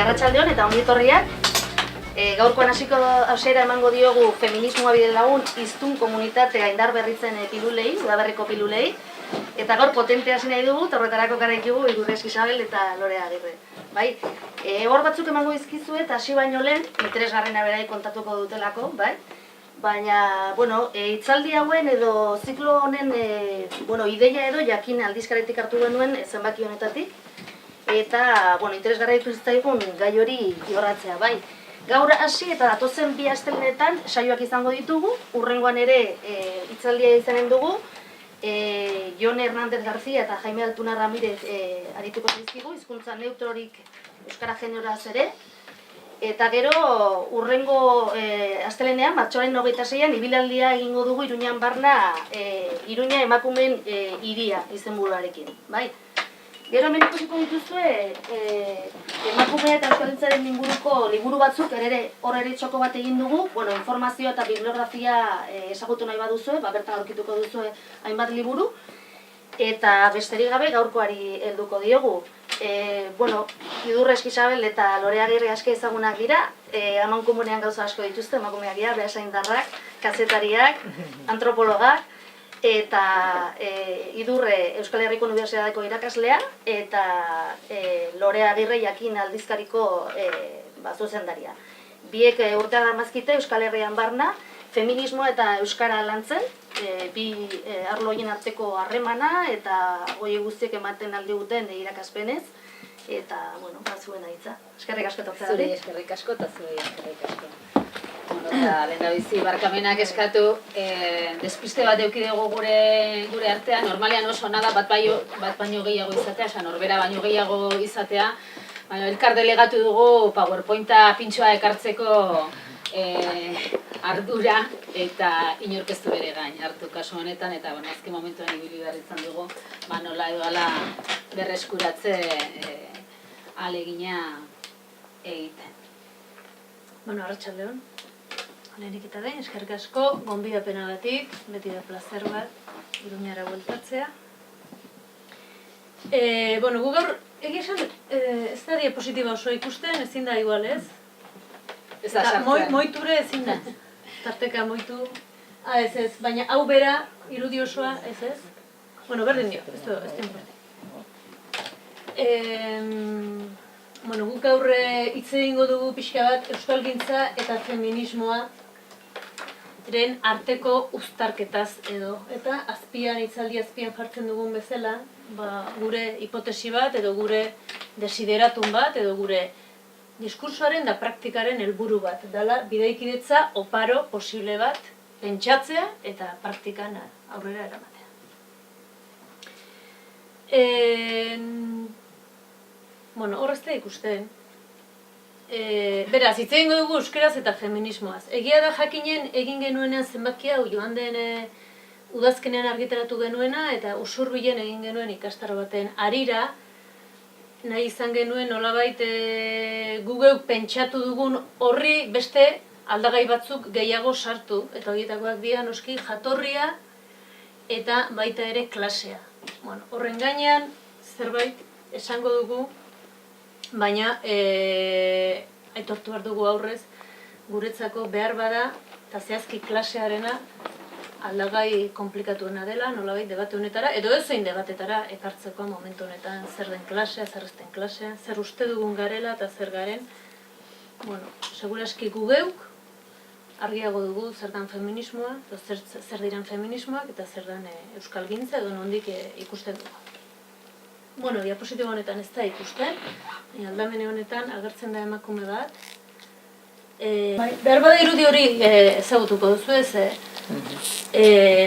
Arratsaldeon eta ongi etorriak. Gaurkoan hasiko hasiera emango diogu feminismoa bide lagun hiztun komunitatea indarberritzen pilulei, udaberriko pilulei. Eta gaur potente hasi nahi dugu, horretarako garaitugu Igurrez Isabel eta Lorea Agirre. Bai, hor batzuk emango dizkizu eta hasi baino lehen, interesgarrena berai kontatuko dutelako, bai? Baina, bueno, hitzaldi hauen edo ziklo honen ideia edo jakin aldizkaretik hartu genuen zenbaki honetatik. Eta, interesgarra ikusten gai hori jorratzea, bai. Gaur hasi eta datozen bi astelenetan saioak izango ditugu, hurrengoan ere hitzaldia izanen dugu. Jon Hernández García eta Jaime Altuna Ramirez arituko zaizkigu, hizkuntza neutrorik euskara generoaz ere. Eta gero, hurrengo astelenean, martxoaren 26an, ibilaldia egingo dugu Iruñan barna, Iruña emakumeen hiria izenburuarekin, bai? Gero hemen ikusiko dituzue, emakumea eta euskalgintzaren inguruko liburu batzuk, hor ere txoko bat egin dugu, informazioa eta bibliografia ezagutu nahi baduzue, bertan aurkituko duzue hainbat liburu, eta besterik gabe gaurkoari helduko diogu. Igurrez Isabel eta Lorea Agirre aske ezagunak dira, amankomunean gauza asko dituzte, emakumeak dira, behasaindarrak, kazetariak, antropologak, eta Idurre Euskal Herriko Unibertsitateko irakaslea, eta Lorea Agirre jakin aldizkariko zuzendaria. Biek urtea daramazkite Euskal Herrian barna, feminismoa eta euskara lantzen, bi arlo horien arteko harremana eta goi guztiek ematen aldiguten irakaspenez, eta, zuen ahitza. Eskerrik asko eta zuri. Zuri eskerrik asko eta zuri eskerrik asko. Eta lehendabizi barkamenak eskatu, despiste bat eduki dugu gure artean, normalean oso nada bat baino gehiago izatea, norbera baino gehiago izatea, baina elkar delegatu dugu PowerPointa pintxoa ekartzeko ardura eta inorkeztu bere gain hartu kasu honetan, eta azken momentuan ibili behar izan dugu, nola edo ala berreskuratze ahalegina egiten. Arratsaldeon. Lehenik eta behin, eskerrik asko, gonbidapenagatik, beti da plazer bat, Iruñara bueltatzea. Gu gaur, egia esan, ez da diapositiba oso ikusten, ezin da igual, ez? Ez da sartzen. Moiture ezin da. Tarteka moitu, ez, baina hau bera, irudi osoa, ez? Berdin dio, ez da importante. Guk gaur hitz egingo dugu pixka bat euskalgintza eta feminismoa ren arteko uztarketaz edo. Eta hitzaldi azpian jartzen dugun bezala, gure hipotesi bat edo gure desideratun bat edo gure diskursoaren da praktikaren helburu bat. Dala bidaikidetza oparo posible bat pentsatzea eta praktikan aurrera eramatea. Hor ez da ikusten. Beraz, hitz egingo dugu euskeraz eta feminismoaz. Egia da jakinen egin genuenean zenbaki hau joan den udazkenean argitaratu genuena eta usurbilen egin genuen ikastaro baten harira, nahi izan genuen nolabait gu geuk pentsatu dugun horri beste aldagai batzuk gehiago sartu, eta horietakoak dira noski jatorria eta baita ere klasea. Horren gainean zerbait esango dugu, baina aitortu behar dugu aurrez guretzako behar bada eta zehazki klasearena aldagai komplikatuena dela, nolabait debate honetara, edo ezein debatetara ekartzeko momentu honetan zer den klasea, zer ez den klasea, zer uste dugun garela eta zer garen. Seguraski gu geuk argiago dugu zer den feminismoa, zer diren feminismoak eta zer den euskalgintza edo nondik ikusten dugu. Diapositibo honetan ez da ikusten, aldamene honetan agertzen da emakume bat. Behar bada irudi hori ezagutuko duzu ez,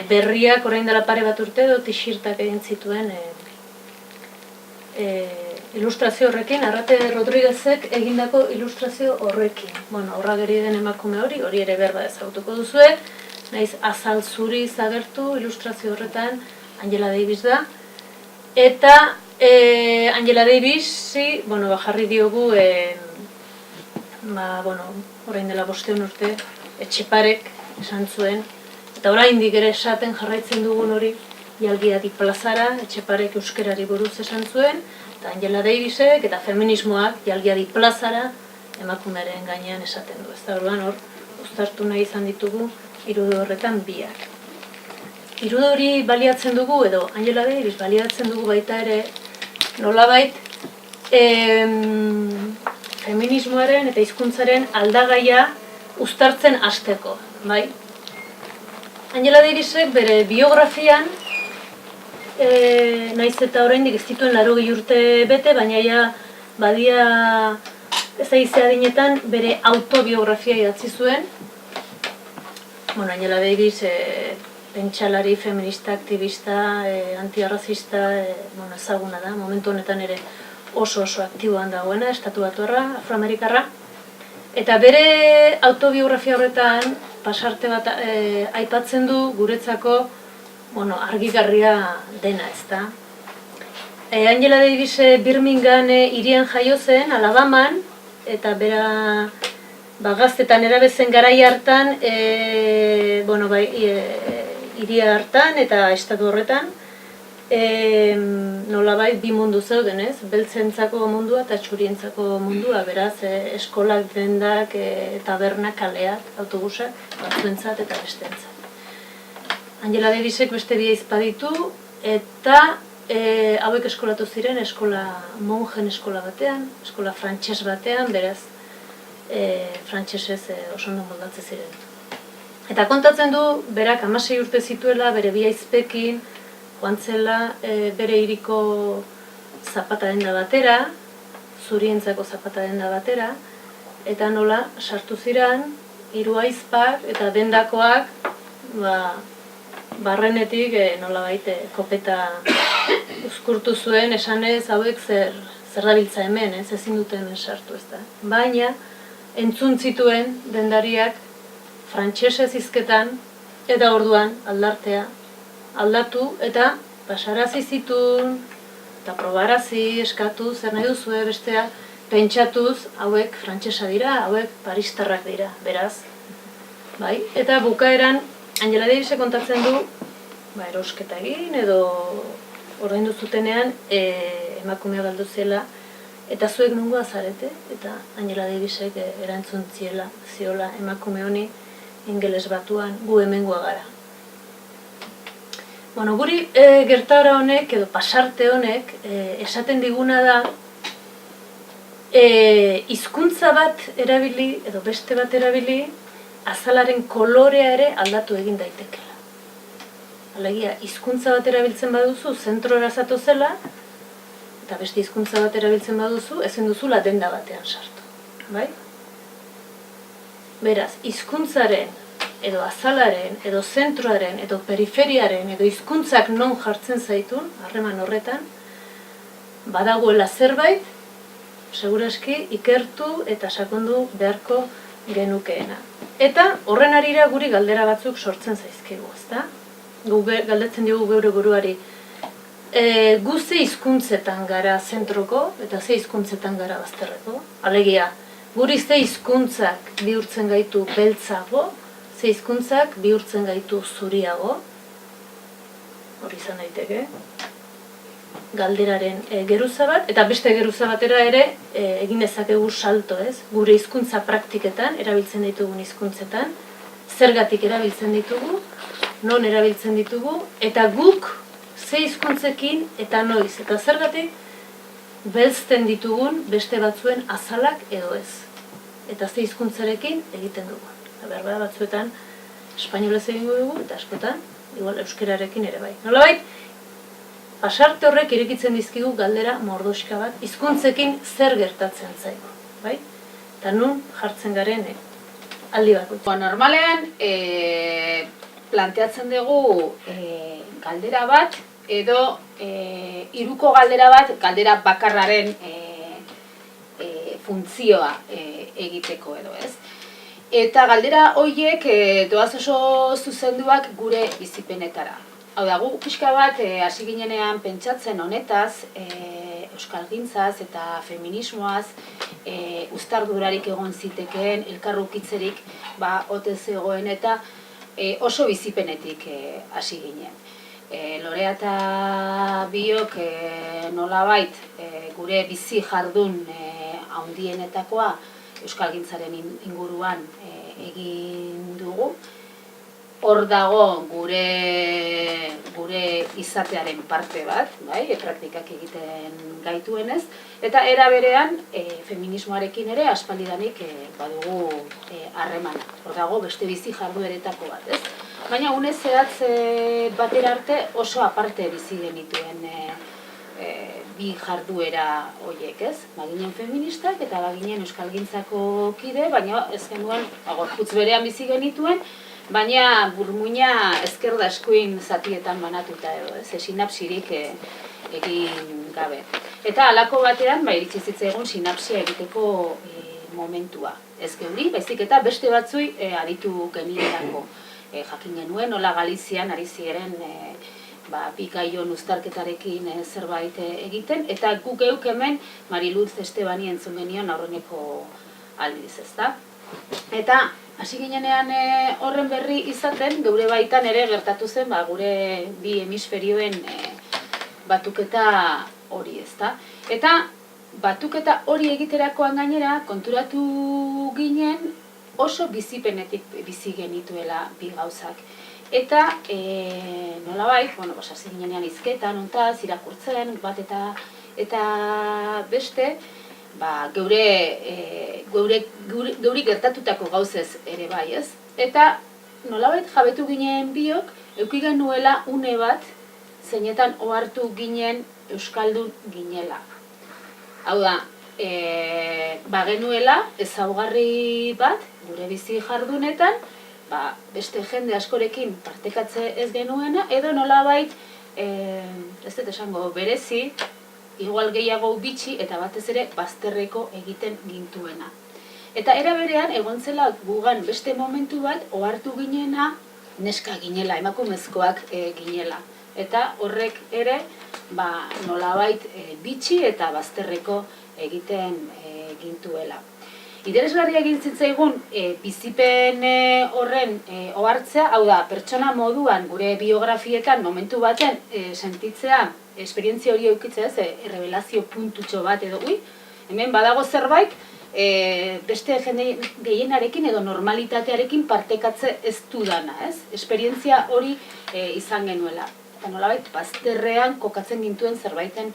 berriak orain dela pare bat urte edo t-shirtak egin zituen ilustrazio horrekin, Arrate Rodriguezek egindako ilustrazio horrekin. Horra geri den emakume hori ere behar bada ezagutuko duzue, nahiz azal zuriz agertu ilustrazio horretan Angela Davis da. Eta Angela Davisi, jarri diogu, orain dela 5 urte, Etxeparek esan zuen, eta oraindik ere esaten jarraitzen dugun hori, jalgiadi plazara, Etxeparek euskerari buruz esan zuen, eta Angela Davisek eta feminismoak jalgiadi plazara emakumearen gainean esaten du. Ez da, orduan hor, uztartu nahi izan ditugu irudo horretan biak. Irudo hori baliatzen dugu, edo Angela Davis baliatzen dugu baita ere, nolabait, feminismoaren eta hizkuntzaren aldagaia uztartzen hasteko, bai? Angela Davisek bere biografian, naiz eta oraindik ez dituen 80 urte bete, baina ja badia ez aizea dinetan bere autobiografia idatzi zuen. Bueno, Angela Davis pentsalari, feminista, aktivista, antiarrazista, ezaguna da, momentu honetan ere oso aktiboan dagoena, estatuatuarra, afroamerikarra. Eta bere autobiografia horretan, pasarte bat aipatzen du guretzako argigarria dena, ezta. Angela Davis Birmingham hirian jaio zen, Alabaman, eta bera gaztetan erabezen garai hartan, hiria hartan eta estatu horretan, nolabait bi mundu zeuden, ez? Beltzentzako mundua eta txurientzako mundua, beraz, eskolak, dendak, tabernak, kaleak, autobusak, batzuentzat eta bestentzat. Angela Davisek beste bi ahizpa ditu, eta hauek eskolatu ziren, monjen eskola batean, eskola frantses batean, beraz, frantsesez oso ondo moldatzen ziren. Eta kontatzen du, berak 16 urte zituela, bere bi ahizpekin, joan zela bere hiriko zapata denda batera, zurientzako zapata denda batera, eta nola sartu ziren, 3 ahizpak eta dendakoak, barrenetik nolabait kopeta uzkurtu zuen, esanez hauek zer dabiltza hemen, ezin dute hemen sartu, ezta. Baina entzun zituen dendariak frantsesez hizketan, eta orduan aldartea aldatu eta pasarazi zituen, eta probarazi, eskatu, zer nahi duzue bestea, pentsatuz hauek frantsesa dira, hauek paristarrak dira, beraz. Bai? Eta bukaeran Angela Davisek kontatzen du, erosketa egin edo ordaindu zutenean emakumea galdu zela, eta zuek nongoa zarete, eta Angela Davisek erantzun ziola emakume honi ingeles batuan gu hemengoa gara. Guri gertaera honek edo pasarte honek esaten diguna da hizkuntza bat erabili edo beste bat erabili azalaren kolorea ere aldatu egin daitekela. Alegia, hizkuntza bat erabiltzen baduzu, zentrora zatozela, eta beste hizkuntza bat erabiltzen baduzu, ezin duzula denda batean sartu. Bai? Beraz, hizkuntzaren, edo azalaren, edo zentroaren, edo periferiaren, edo hizkuntzak non jartzen zaitun, harreman horretan, badagoela zerbait, seguraski ikertu eta sakondu beharko genukeena. Eta horren arira guri galdera batzuk sortzen zaizkigu, ezta? Galdetzen diogu geure buruari, gu ze hizkuntzetan gara zentroko eta ze hizkuntzetan gara bazterreko? Alegia, guri ze hizkuntzak bihurtzen gaitu beltzago, ze hizkuntzak bihurtzen gaitu zuriago, hori izan daiteke, galderaren geruza bat, eta beste geruza batera ere egin dezakegu salto, ez? Gure hizkuntza praktiketan, erabiltzen ditugun hizkuntzetan, zergatik erabiltzen ditugu, non erabiltzen ditugu, eta guk ze hizkuntzekin eta noiz, eta zergatik belzten ditugun beste batzuen azalak edo ez. Eta ze hizkuntzarekin egiten dugu. Berbada batzuetan espainolez egingo dugu, eta askotan, igual euskerarekin ere bai. Nolabait, pasarte horrek irekitzen dizkigu galdera mordoxka bat, hizkuntzekin zer gertatzen zaigu, bai? Eta nun jartzen garen aldi bakoitza. Normalean, planteatzen dugu galdera bat, edo hiruko galdera bat, galdera bakarraren funtzioa egiteko edo, ez? Eta galdera horiek doaz oso zuzenduak gure bizipenetara. Hau da, gu pixka bat hasi ginenean pentsatzen honetaz, euskalgintzaz eta feminismoaz uztardurarik egon zitekeen, elkarrukitzerik ote zegoen eta oso bizipenetik hasi ginen. Lorea eta biok nolabait gure bizi jardun handienetakoa euskalgintzaren inguruan egin dugu. Hor dago gure izatearen parte bat, bai, praktikak egiten gaituenez, eta era berean feminismoarekin ere aspaldidanik badugu harremana. Hor dago beste bizi jardueretako bat, ez? Baina une zehatz batera arte oso aparte bizi genituen bi jarduera horiek, ez? Baginen feministak eta baginen euskalgintzako kide, baina ez genuen gorputz berean bizi genituen, baina burmuina ezker da eskuin zatietan banatuta edo, ez? Sinapsirik egin gabe. Eta halako batean, iritsi zitzaigun sinapsia egiteko momentua. Ez geuri, baizik eta beste batzui aditu genielako. Jakin genuen, nola Galizian ari ziren bi gaion uztarketarekin zerbait egiten, eta guk geuk hemen Mariluz Estebani entzun genion aurreneko aldiz, ezta? Eta hasi ginenean horren berri izaten, geure baitan ere gertatu zen gure bi hemisferioen batuketa hori, ezta? Eta batuketa hori egiterakoan gainera konturatu ginen oso bizipenetik bizi genituela bi gauzak. Eta nolabait, hasi ginenean hizketan, hontaz, irakurtzen, bat eta beste, geuri gertatutako gauzez ere bai, ez? Eta nolabait jabetu ginen biok, eduki genuela une bat, zeinetan ohartu ginen euskaldun ginela. Hau da, bagenuela ezaugarri bat, gure bizi jardunetan, beste jende askorekin partekatze ez genuena, edo nolabait, ez dut esango, berezi, igual gehiago bitxi eta batez ere bazterreko egiten gintuena. Eta era berean, egon zela gugan beste momentu bat, ohartu ginena, neska ginela, emakumezkoak ginela. Eta horrek ere, nolabait bitxi eta bazterreko egiten gintuela. Interesgarria egin zitzaigun bizipen horren ohartzea, hau da, pertsona moduan gure biografietan momentu baten sentitzea, esperientzia hori eukitzea, errebelazio puntutxo bat edo, hemen badago zerbait, beste jende gehienarekin edo normalitatearekin partekatze ez dudana, ez? Esperientzia hori izan genuela. Eta nolabait, bazterrean kokatzen gintuen zerbaiten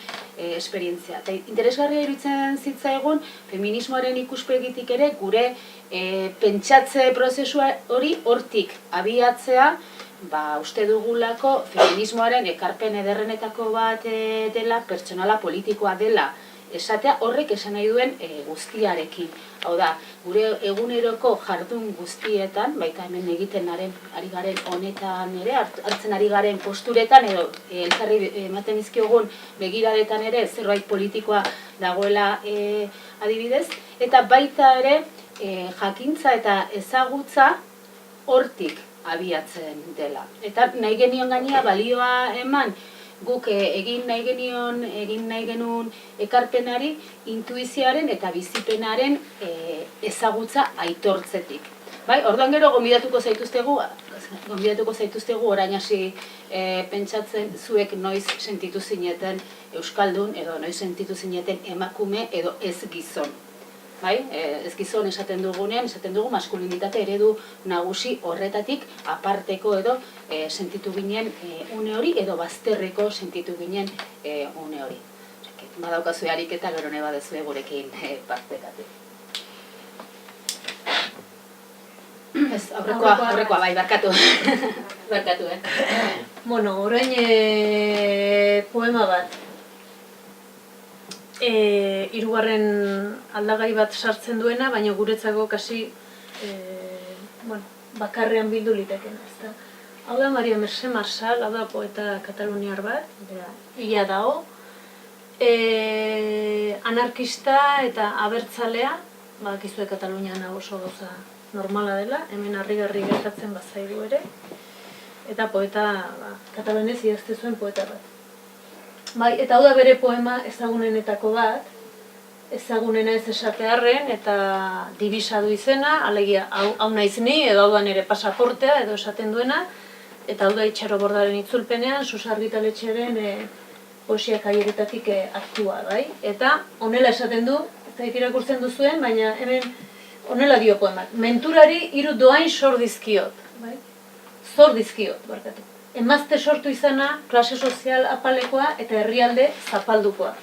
esperientzia. Eta interesgarria iruditzen zitzaigun, feminismoaren ikuspegitik ere, gure pentsatze prozesua hori hortik abiatzea, uste dugulako feminismoaren ekarpen ederrenetako bat dela, pertsonala politikoa dela, esatea horrek esan nahi duen guztiarekin. Hau da, gure eguneroko jardun guztietan, baita hemen egiten ari garen honetan ere, hartzen ari garen posturetan, edo elkarri ematen izkiogun begiradetan ere, zerbait politikoa dagoela adibidez, eta baita ere jakintza eta ezagutza hortik abiatzen dela. Eta nahi genion gainera balioa eman, guk egin nahi genuen ekarpenari intuizioaren eta bizipenaren ezagutza aitortzetik. Orduan gero gonbidatuko zaituztegu orain hasi pentsatzen zuek noiz sentitu zineten euskaldun edo noiz sentitu zineten emakume edo ez gizon. Ez gizon esaten dugunean, esaten dugu maskulinitate eredu nagusi horretatik aparteko edo sentitu ginen une hori edo bazterreko sentitu ginen une hori. Badaukazu ariketa gero nahi badezue gurekin partekatu. Aurrekoa, barkatu. Barkatu, Bueno, orain poema bat. Hirugarren aldagai bat sartzen duena, baina guretzako kasi bakarrean bildu litekeena. Hau da Maria Mercè Marçal, hau da poeta kataluniar bat, hila dago, anarkista eta abertzalea, bakizue Katalunian oso gauza normala dela, hemen harrigarri gertatzen bazaigu ere, eta poeta, katalunez idazte zuen poeta bat. Eta hau da bere poema ezagunenetako bat, ezagunena ez esatearren eta dibisa du izena, alegia hau naiz ni edo hau da nire pasaportea edo esaten duena, eta hau da Itxaro Bordaren itzulpenean, Sus argitaletxearen poesia kaieretatik hartua, bai? Eta honela esaten du, ez da irakurtzen duzuen, baina hemen honela dio poemak. Menturari 3 dohain sor dizkiot, bai? Zor dizkiot, barkatu. Emazte sortu izana, klase sozial apalekoa eta herrialde zapaldukoa.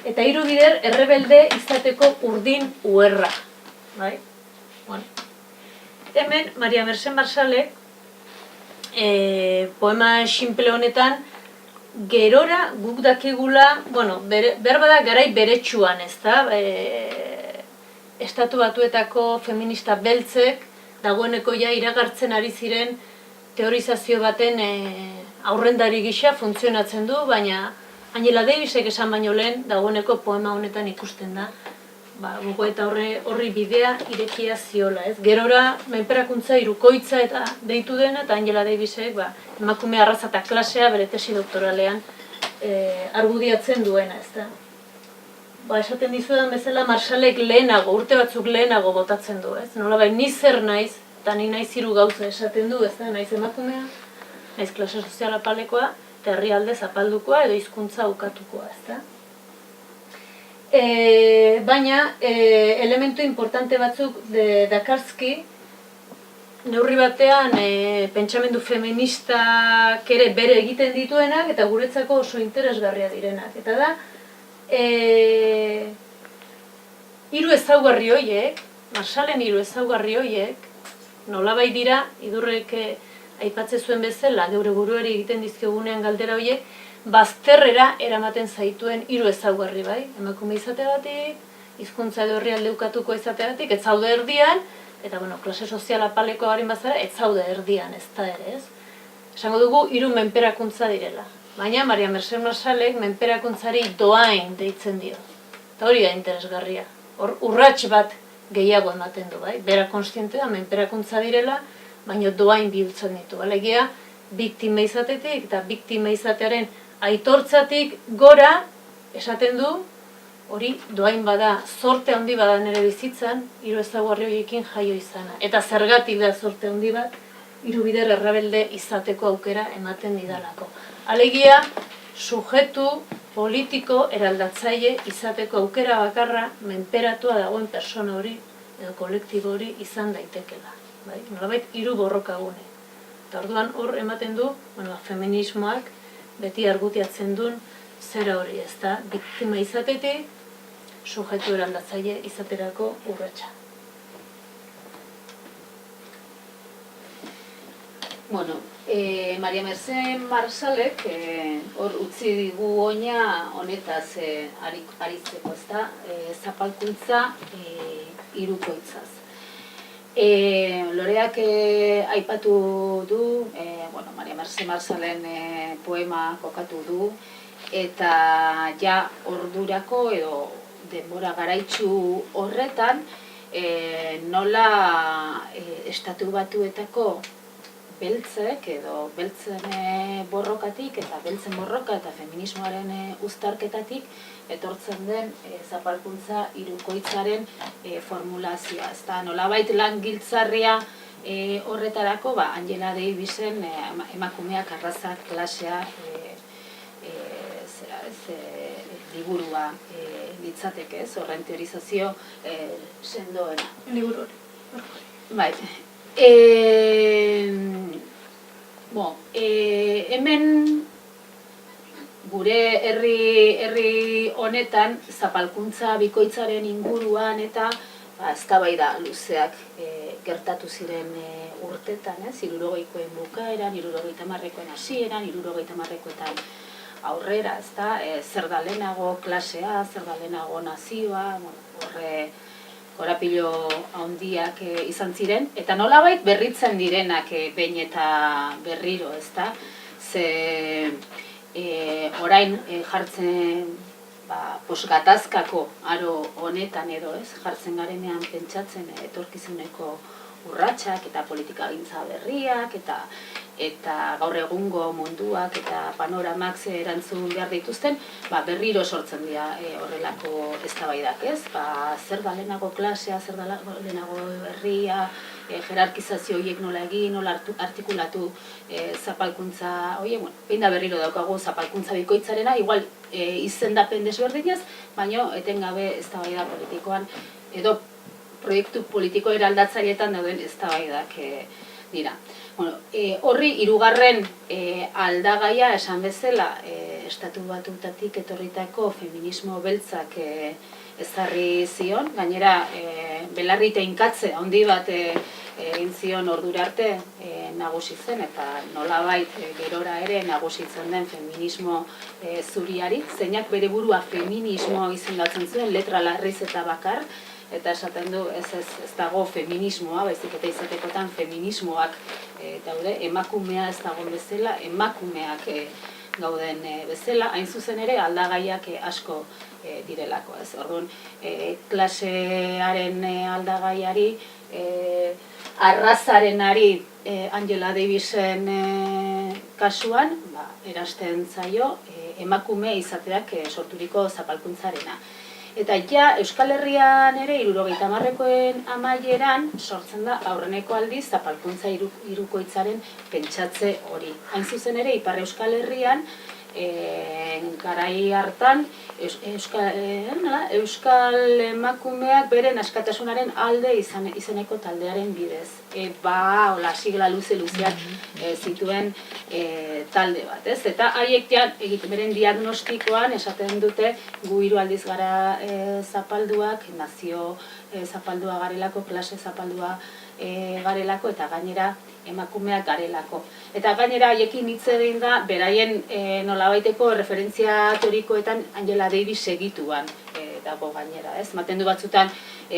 Eta 3 bider errebelde izateko urdin uherra, bai? Bueno. Hemen, Maria Mercè Marsalek, poema sinple honetan, gerora guk dakigula, bueno, berbada garai beretsuan, ez da? Estatu Batuetako feminista beltzek, dagoeneko ja iragartzen ari ziren teorizazio baten aurrendari gisa funtzionatzen du, baina Angela Davisek esan baino lehen, dagoeneko poema honetan ikusten da, gogoeta horri bidea irekia ziola, ez? Gerora menperakuntza hirukoitza eta deitu dena, eta Angela Davisek emakume arraza eta klasea bere tesi doktoralean argudiatzen duena, ez da? Esaten dizuedan bezala Marsalek lehenago, urte batzuk lehenago botatzen du, ez? Nolabait, ni zer naiz, eta ni naiz 3 gauza esaten du, ez da? Naiz emakumea, naiz klase soziala apalekoa, eta herrialde zapaldukoa edo hizkuntza ukatukoa, ez da? Baina, elementu importante batzuk dakarzki, neurri batean pentsamendu feministak ere bere egiten dituenak eta guretzako oso interesgarria direnak. Eta da, 3 ezaugarri horiek, Marsalen 3 ezaugarri horiek, nolabait dira, idurrek aipatzen zuen bezala, geure buruari egiten dizkigunean galdera horiek, bazterrera eramaten zaituen 3 ezaugarri, bai? Emakume izateagatik, hizkuntza edo herrialde ukatuko izateagatik, ez zaude erdian, eta, bueno, klase sozial apaleko garin bazara, ez zaude erdian, ez da ere, ez? Esango dugu 3 menperakuntza direla. Baina Maria Mercè Marsalek menperakuntzari dohain deitzen dio. Eta hori da interesgarria. Hor, urrats bat gehiago ematen du, bai? Bera konstiente da, menperakuntza direla, baina dohain bihurtzen ditu. Alegia, biktima izatetik eta biktima izatearen aitortzatik gora esaten du, hori dohain bada, zorte handi bada nire bizitzan, 3 ezaugarri horiekin jaio izana. Eta zergatik da zorte handi bat, 3 bider errebelde izateko aukera ematen didalako. Alegia, sujetu politiko eraldatzaile izateko aukera bakarra menperatua dagoen persona hori edo kolektibo hori izan daitekela. Nolabait 3 borrokagune. Eta orduan hor ematen du, feminismoak beti argutiatzen duen zera hori, ez da, biktima izatetik, sujetu eraldatzaile izaterako urratsa. Bueno, Maria Mercè Marsalek hor utzi digu oina honetaz aritzeko, ez da, zapalkuntza hirukoitzaz. Loreak aipatu du, Maria Mercè Marsalen poema kokatu du, eta ja ordurako edo denbora garaitsu horretan nola Estatu Batuetako beltzek edo beltzen borrokatik eta beltzen borroka eta feminismoaren uztarketatik etortzen den zapalkuntza hirukoitzaren formulazioa. Ez da, nolabait lan giltzarria horretarako, Angela Davisen emakumeak arraza klasea liburua litzateke, ez, horren teorizazio sendoena. Liburu hori. Bai. Hemen gure herri honetan zapalkuntza bikoitzaren inguruan eta eztabaida luzeak gertatu ziren urtetan, 60koen bukaeran, 70koen hasieran, 70koetan aurrera, ezta, zer da lehenago klasea, zer da lehenago nazioa, horre korapilo handiak izan ziren, eta nolabait berritzen direnak behin eta berriro, ezta? Ze orain jartzen posgatazkako aro honetan edo, ez? Jartzen garenean pentsatzen etorkizuneko urratsak eta politikagintza berriak eta eta gaur egungo munduak eta panoramak ze erantzun behar dituzten, berriro sortzen dira horrelako eztabaidak, ez? Zer da lehenago klasea, zer da lehenago herria, jerarkizazio horiek nola egin, nola artikulatu zapalkuntza, behin da berriro daukagu zapalkuntza bikoitzarena, igual izendapen desberdinez, baina etengabe eztabaida politikoan, edo proiektu politiko eraldatzailetan dauden eztabaidak dira. Horri hirugarren aldagaia esan bezala Estatu Batuetatik etorritako feminismo beltzak ezarri zion, gainera belarri teinkatze handi bat egin zion ordura arte nagusi zen, eta nolabait gerora ere nagusitzen den feminismo zuriari, zeinak bere burua feminismo izendatzen zuen, letra larriz eta bakar, eta esaten du ez dago feminismoa, baizik eta izatekotan feminismoak daude, emakumea ez dagoen bezala, emakumeak gauden bezala, hain zuzen ere aldagaiak asko direlako. Orduan, klasearen aldagaiari, arrazarenari Angela Davisen kasuan, erasten zaio emakume izateak sorturiko zapalkuntzarena. Eta Euskal Herrian ere 70ekoen amaieran sortzen da aurreneko aldiz zapalkuntza hirukoitzaren pentsatze hori. Hain zuzen ere Ipar Euskal Herrian garai hartan euskal emakumeak beren askatasunaren alde izeneko taldearen bidez. Hola, sigla luzeak zituen talde bat, ez? Eta haiek egiten beren diagnostikoan esaten dute gu 3 aldiz gara zapalduak, nazio zapaldua garelako, klase zapaldua garelako, eta gainera emakumeak garelako. Eta gainera haiekin hitz egin da, beraien nolabaiteko referentzia teorikoetan Angela Davis segituan dago gainera, ez? Maten du batzutan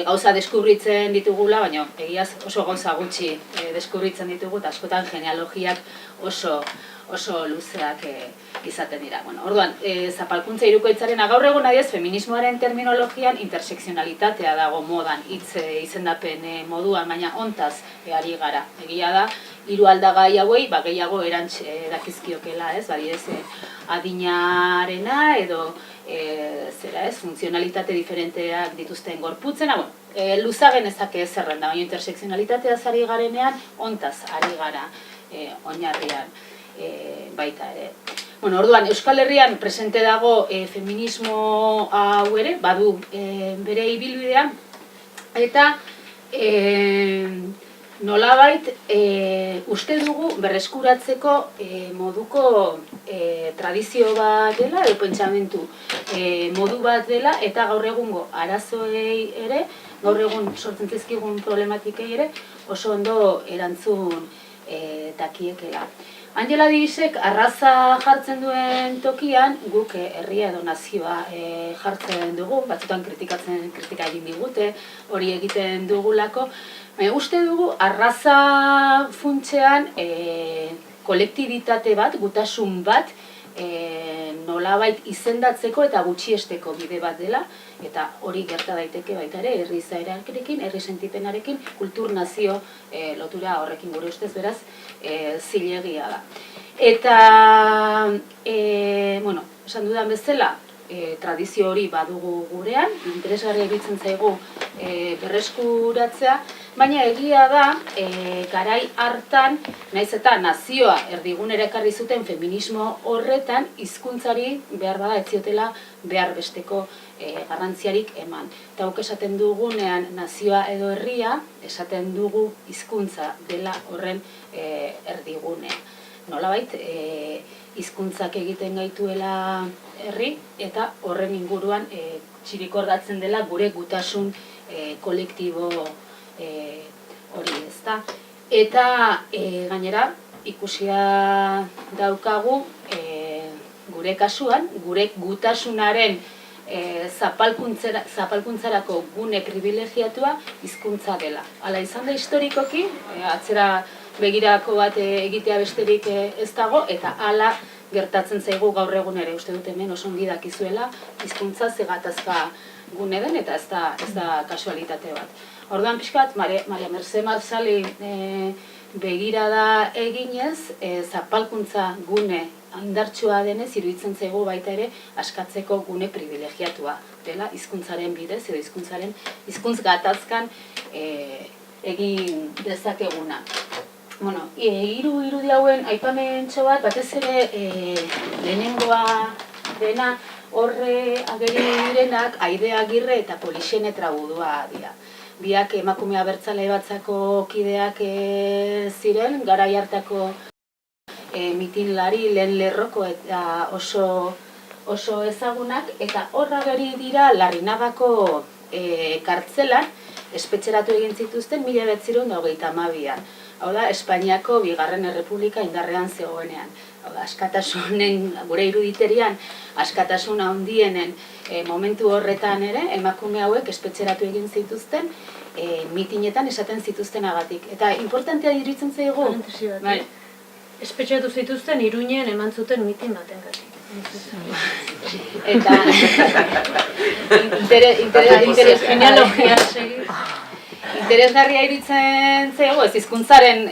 gauza deskubritzen ditugula, baina egiaz oso gauza gutxi deskubritzen ditugu, eta askotan genealogiak oso luzeak izaten dira. Orduan, zapalkuntza hirukoitzarena gaur egun adiez, feminismoaren terminologian intersekzionalitatea dago modan, hitz izendapen moduan, baina hontaz ari gara. Egia da, 3 aldagai hauei gehiago erantz dakizkiokela, ez? Badidez, adinarena edo funtzionalitate diferenteak dituzten gorputzena, luza genezake zerrenda, baina intersekzionalitatea ari garenean, hontaz ari gara oinarrian baita ere. Orduan, Euskal Herrian presente dago feminismo hau ere, badu bere ibilbidea, eta nolabait uste dugu berreskuratzeko moduko tradizio bat dela, edo pentsamentu modu bat dela, eta gaur egungo arazoei ere, gaur egun sortzen zizkigun problematikei ere, oso ondo erantzun dakiekela. Angela Davisek arraza jartzen duen tokian, guk herria edo nazioa jartzen dugu, batzutan kritika egin digute, hori egiten dugulako. Uste dugu arraza funtsean kolektibitate bat, gutasun bat, nolabait izendatzeko eta gutxiesteko bide bat dela, eta hori gerta daiteke baita ere, herri izaerarekin, herri sentipenarekin, kultur nazio lotura horrekin gure ustez, beraz, zilegia da. Eta, esan dudan bezala, tradizio hori badugu gurean, interesgarria iruditzen zaigu berreskuratzea, baina egia da, garai hartan, nahiz eta nazioa erdigunera ekarri zuten feminismo horretan, hizkuntzari behar bada ez ziotela behar besteko garrantziarik eman. Eta guk esaten dugunean nazioa edo herria, esaten dugu hizkuntza dela horren erdigunea. Nolabait, hizkuntzak egiten gaituela herri, eta horren inguruan txirikordatzen dela gure gutasun kolektibo hori, ezta. Eta gainera ikusia daukagu gure kasuan, gure gutasunaren zapalkuntzarako gune privilegiatua hizkuntza dela. Hala izan da historikoki, atzera begirako bat egitea besterik ez dago, eta hala gertatzen zaigu gaur egun ere, uste dut hemen oso ongi dakizuela, hizkuntza ze gatazka gune den, eta ez da kasualitate bat. Orduan pixkat, Maria Mercé Marzali begirada eginez, zapalkuntza gune indartsua denez, iruditzen zaigu baita ere askatzeko gune privilegiatua dela hizkuntzaren bidez edo hizkuntz gatazkan egin dezakeguna. Bueno, hiru irudi hauen aipamentxo bat, batez ere lehenengoa dena horre ageri direnak Aide Agirre eta Polixene Trabudua dira. Biak emakume abertzale batzako kideak ziren, garai hartako mitinlari lehen lerroko eta oso ezagunak, eta horra gari dira Larrinagako kartzelan espetxeratu egin zituzten 1932an. Hau da, Espainiako Bigarren Errepublika indarrean zegoenean. Hau da, askatasunen, gure iruditerian, askatasun handienen momentu horretan ere, emakume hauek espetxeratu egin zituzten, mitinetan esaten zituztenagatik. Eta importantea iruditzen zaigu? Bai. Espetxeatu zituzten Iruinen eman zuten mitin baten gatik. Eta interesgarria iruditzen zaigu, ez hizkuntzaren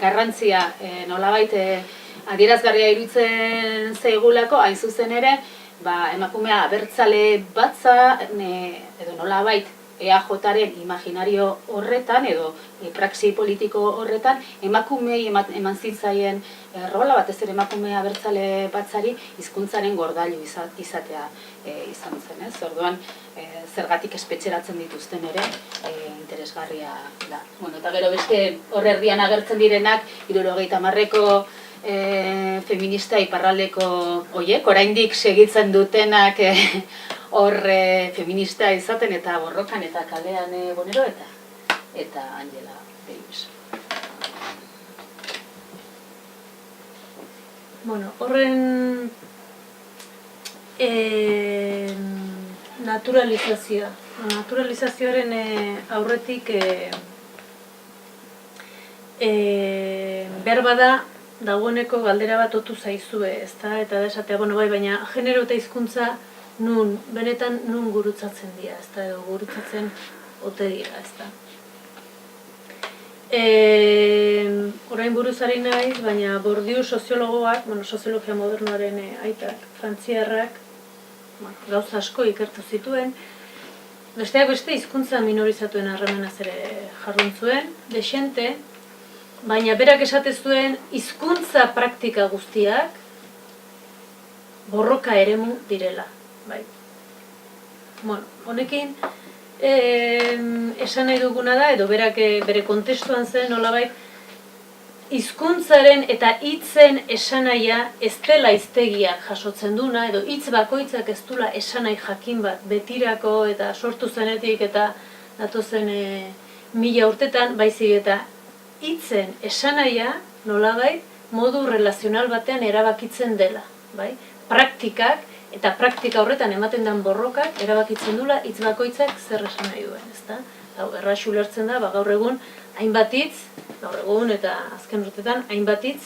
garrantzia nolabait adierazgarria iruditzen zaigulako, hain zuzen ere, emakumea abertzale batza edo nolabait EAJaren imaginario horretan edo praxi politiko horretan emakumei eman zitzaien rola, batez ere emakume abertzale batzari hizkuntzaren gordailu izatea izan zen, ez? Orduan, zergatik espetxeratzen dituzten ere interesgarria da. Bueno, eta gero beste hor erdian agertzen direnak 70ko feminista iparraldeko hoiek, oraindik segitzen dutenak hor feminista izaten eta borrokan eta kalean Bonero eta Angela Davis. Bueno, horren naturalizazioaren aurretik behar bada dagoeneko galdera bat otu zaizue, ezta? Eta da esatea, bueno, bai, baina genero eta hizkuntza benetan nun gurutzatzen dira, ezta, edo gurutzatzen ote dira, ezta. Orain buruz ari naiz, baina Bourdieu soziologoak, soziologia modernoaren aitak, frantziarrak, gauza asko ikertu zituen, besteak beste hizkuntza minorizatuen harremanaz ere jardun zuen, dexente, baina berak esate zuen hizkuntza praktika guztiak borroka eremu direla. Bai. Bueno, honekin esan nahi duguna da, edo berak bere kontestuan zen nolabait, hizkuntzaren eta hitzen esanahia ez dela hiztegiak jasotzen duna, edo hitz bakoitzak ez dula esanahi jakin bat betirako eta sortu zenetik eta datozen 1000 urtetan, baizik eta hitzen esanahia nolabait modu relazional batean erabakitzen dela, bai? Praktikak eta praktika horretan ematen den borrokak erabakitzen dula hitz bakoitzak zer esan nahi duen, ezta? Hau erraz ulertzen da, gaur egun hainbat hitz, gaur egun eta azken urtetan hainbat hitz